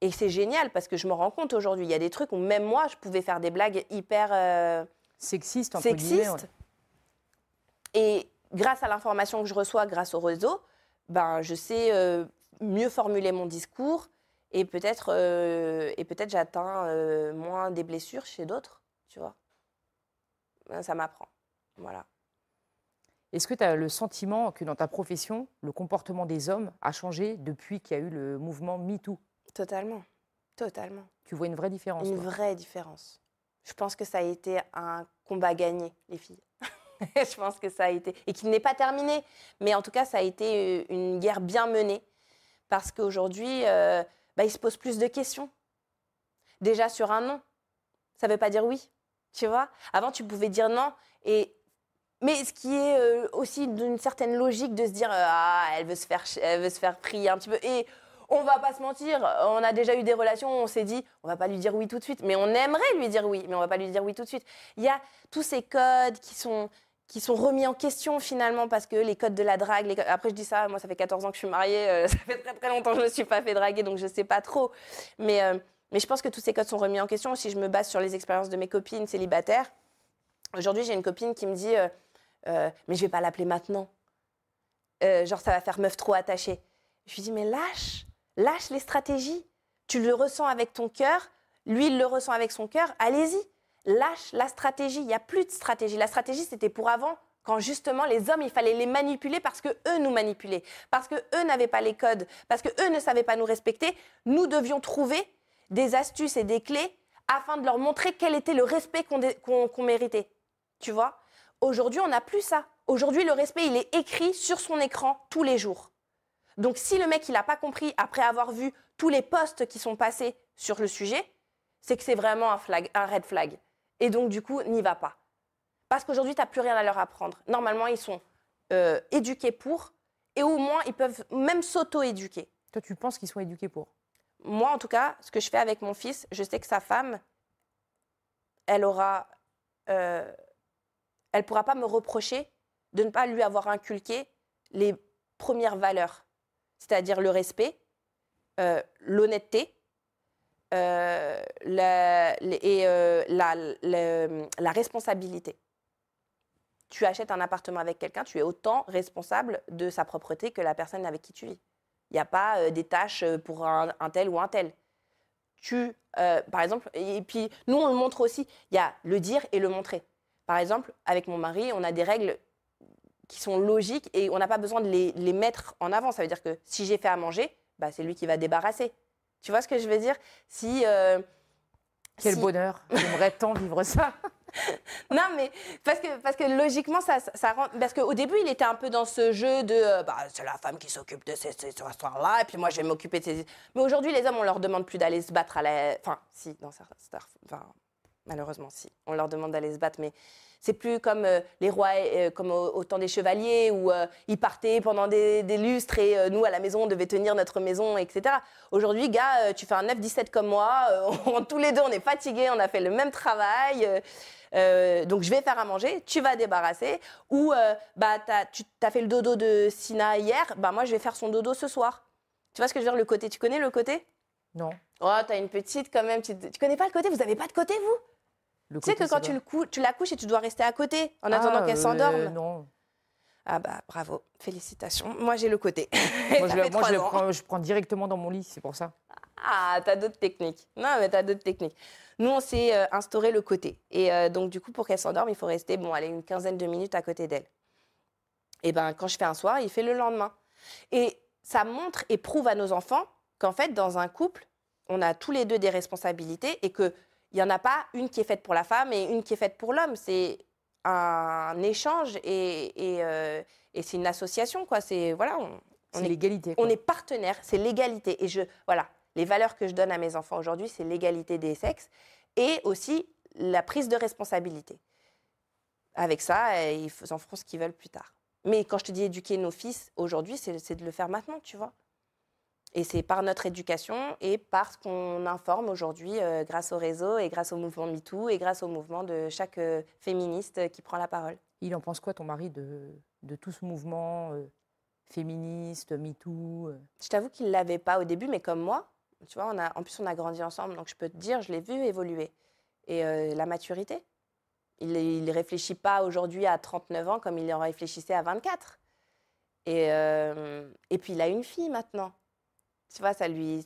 Et c'est génial parce que je me rends compte aujourd'hui, il y a des trucs où même moi, je pouvais faire des blagues hyper sexistes, entre guillemets. Ouais. Et grâce à l'information que je reçois grâce au réseau, je sais mieux formuler mon discours. Et peut-être j'atteins moins des blessures chez d'autres, tu vois. Ça m'apprend, voilà. Est-ce que tu as le sentiment que dans ta profession, le comportement des hommes a changé depuis qu'il y a eu le mouvement MeToo? Totalement, totalement. Tu vois une vraie différence? Une vraie différence. Je pense que ça a été un combat gagné, les filles. Je pense que ça a été... Et qu'il n'est pas terminé. Mais en tout cas, ça a été une guerre bien menée. Parce qu'aujourd'hui... il se pose plus de questions. Déjà sur un non, ça ne veut pas dire oui, tu vois. Avant, tu pouvais dire non. Mais ce qui est aussi d'une certaine logique de se dire elle veut se faire prier un petit peu. Et on ne va pas se mentir, on a déjà eu des relations où on s'est dit on ne va pas lui dire oui tout de suite. Mais on aimerait lui dire oui, mais on ne va pas lui dire oui tout de suite. Il y a tous ces codes qui sont remis en question finalement parce que les codes de la drague, après je dis ça, moi ça fait 14 ans que je suis mariée, ça fait très très longtemps que je ne me suis pas fait draguer donc je ne sais pas trop. Mais je pense que tous ces codes sont remis en question. Si je me base sur les expériences de mes copines célibataires, aujourd'hui j'ai une copine qui me dit mais je ne vais pas l'appeler maintenant. Genre ça va faire meuf trop attachée. Je lui dis mais lâche les stratégies. Tu le ressens avec ton cœur, lui il le ressent avec son cœur, allez-y. Lâche la stratégie, il n'y a plus de stratégie. La stratégie, c'était pour avant, quand justement les hommes, il fallait les manipuler parce qu'eux nous manipulaient, parce qu'eux n'avaient pas les codes, parce qu'eux ne savaient pas nous respecter. Nous devions trouver des astuces et des clés afin de leur montrer quel était le respect qu'on méritait. Tu vois? Aujourd'hui, on n'a plus ça. Aujourd'hui, le respect, il est écrit sur son écran tous les jours. Donc, si le mec, il n'a pas compris après avoir vu tous les posts qui sont passés sur le sujet, c'est que c'est vraiment un red flag. Et donc, du coup, n'y va pas. Parce qu'aujourd'hui, tu n'as plus rien à leur apprendre. Normalement, ils sont éduqués pour, et au moins, ils peuvent même s'auto-éduquer. Toi, tu penses qu'ils sont éduqués pour? Moi, en tout cas, ce que je fais avec mon fils, je sais que sa femme, elle aura elle ne pourra pas me reprocher de ne pas lui avoir inculqué les premières valeurs, c'est-à-dire le respect, l'honnêteté la responsabilité. Tu achètes un appartement avec quelqu'un, tu es autant responsable de sa propreté que la personne avec qui tu vis. Il n'y a pas des tâches pour un tel ou un tel. Par exemple, et puis nous on le montre aussi, il y a le dire et le montrer. Par exemple, avec mon mari, on a des règles qui sont logiques et on n'a pas besoin de les mettre en avant. Ça veut dire que si j'ai fait à manger, bah, c'est lui qui va débarrasser. Tu vois ce que je veux dire? Quel bonheur, j'aimerais tant vivre ça. Non, mais parce que logiquement, ça rend. Parce qu'au début, il était un peu dans ce jeu de c'est la femme qui s'occupe de ces histoires-là, et puis moi, je vais m'occuper de ces. Mais aujourd'hui, les hommes, on leur demande plus d'aller se battre à la. Enfin, si, dans certains. Enfin, malheureusement, si. On leur demande d'aller se battre, mais c'est plus comme les rois, comme au temps des chevaliers, où ils partaient pendant des lustres et nous, à la maison, on devait tenir notre maison, etc. Aujourd'hui, gars, tu fais un 9-17 comme moi, tous les deux, on est fatigués, on a fait le même travail, donc je vais faire à manger, tu vas débarrasser, ou tu as fait le dodo de Sina hier, bah moi, je vais faire son dodo ce soir. Tu vois ce que je veux dire, le côté? Tu connais le côté? Non. Oh, t'as une petite quand même. Tu connais pas le côté? Vous n'avez pas de côté, vous? Tu sais que quand tu la couches et tu dois rester à côté en attendant qu'elle s'endorme. Non. Ah bah bravo, félicitations. Moi j'ai le côté. Moi je prends directement dans mon lit, c'est pour ça. Ah, t'as d'autres techniques. Non, mais t'as d'autres techniques. Nous on s'est instauré le côté. Et donc du coup pour qu'elle s'endorme, il faut rester une quinzaine de minutes à côté d'elle. Et ben quand je fais un soir, il fait le lendemain. Et ça montre et prouve à nos enfants qu'en fait dans un couple, on a tous les deux des responsabilités et que il n'y en a pas une qui est faite pour la femme et une qui est faite pour l'homme. C'est un échange et c'est une association, quoi. C'est l'égalité. On est partenaires, c'est l'égalité. Et voilà, les valeurs que je donne à mes enfants aujourd'hui, c'est l'égalité des sexes et aussi la prise de responsabilité. Avec ça, ils en feront ce qu'ils veulent plus tard. Mais quand je te dis éduquer nos fils aujourd'hui, c'est de le faire maintenant, tu vois. Et c'est par notre éducation et par ce qu'on informe aujourd'hui grâce au réseau et grâce au mouvement MeToo et grâce au mouvement de chaque féministe qui prend la parole. Il en pense quoi, ton mari, de tout ce mouvement féministe, MeToo Je t'avoue qu'il ne l'avait pas au début, mais comme moi, tu vois, en plus on a grandi ensemble, donc je peux te dire, je l'ai vu évoluer. Et la maturité, il ne réfléchit pas aujourd'hui à 39 ans comme il en réfléchissait à 24. Et puis il a une fille maintenant. Tu vois, ça lui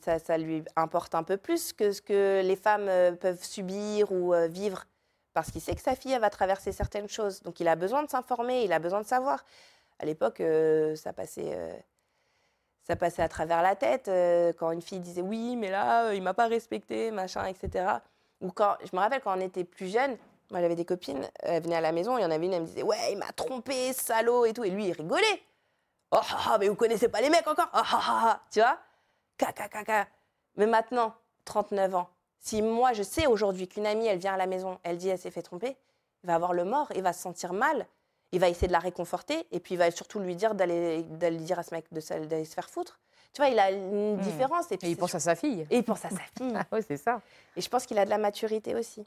importe un peu plus que ce que les femmes peuvent subir ou vivre. Parce qu'il sait que sa fille, elle va traverser certaines choses. Donc, il a besoin de s'informer, il a besoin de savoir. À l'époque, ça passait à travers la tête. Quand une fille disait « Oui, mais là, il ne m'a pas respecté, machin, etc. » Ou je me rappelle quand on était plus jeunes, moi, j'avais des copines, elles venaient à la maison, il y en avait une, elle me disait « Ouais, il m'a trompé, salaud, et tout. » Et lui, il rigolait. « Oh, mais vous ne connaissez pas les mecs encore. Tu vois? Mais maintenant, 39 ans, si moi je sais aujourd'hui qu'une amie, elle vient à la maison, elle dit elle s'est fait tromper, il va avoir le mort, il va se sentir mal, il va essayer de la réconforter et puis il va surtout lui dire d'aller dire à ce mec d'aller se faire foutre. Tu vois, il a une différence. Et il pense à sa fille. Et il pense à sa fille. Ah oui, c'est ça. Et je pense qu'il a de la maturité aussi.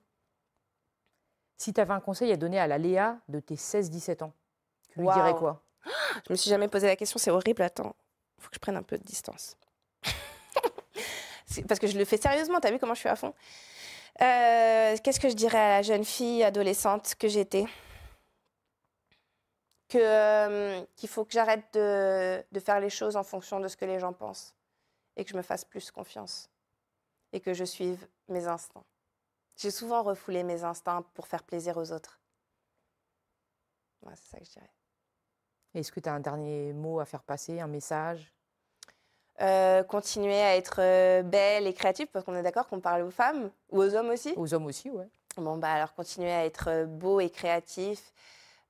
Si tu avais un conseil à donner à la Léa de tes 16-17 ans, tu lui dirais quoi? Je me suis jamais posé la question, c'est horrible. Attends, il faut que je prenne un peu de distance. Parce que je le fais sérieusement, t'as vu comment je suis à fond. Qu'est-ce que je dirais à la jeune fille adolescente que j'étais? Qu'il faut que j'arrête de faire les choses en fonction de ce que les gens pensent et que je me fasse plus confiance et que je suive mes instincts. J'ai souvent refoulé mes instincts pour faire plaisir aux autres. Ouais, c'est ça que je dirais. Est-ce que tu as un dernier mot à faire passer, un message? Continuer à être belle et créative, parce qu'on est d'accord qu'on parle aux femmes ou aux hommes aussi. Aux hommes aussi, ouais. Bon, bah alors continuer à être beau et créatif,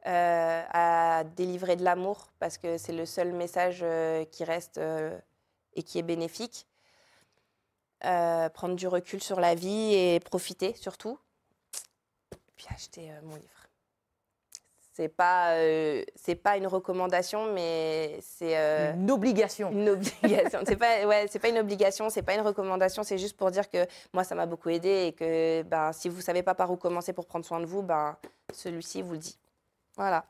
à délivrer de l'amour, parce que c'est le seul message qui reste et qui est bénéfique. Prendre du recul sur la vie et profiter surtout. Et puis acheter mon livre. C'est pas une recommandation, mais c'est une obligation. Une obligation. C'est pas une obligation, c'est pas une recommandation. C'est juste pour dire que moi, ça m'a beaucoup aidé et que si vous savez pas par où commencer pour prendre soin de vous, celui-ci vous le dit. Voilà.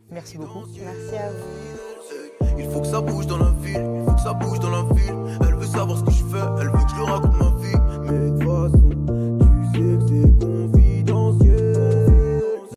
Merci beaucoup. Merci à vous. Il faut que ça bouge dans la ville, il faut que ça bouge dans la ville. Elle veut savoir ce que je fais, elle veut que je lui raconte ma vie. Mais de toute façon, tu sais que c'est con.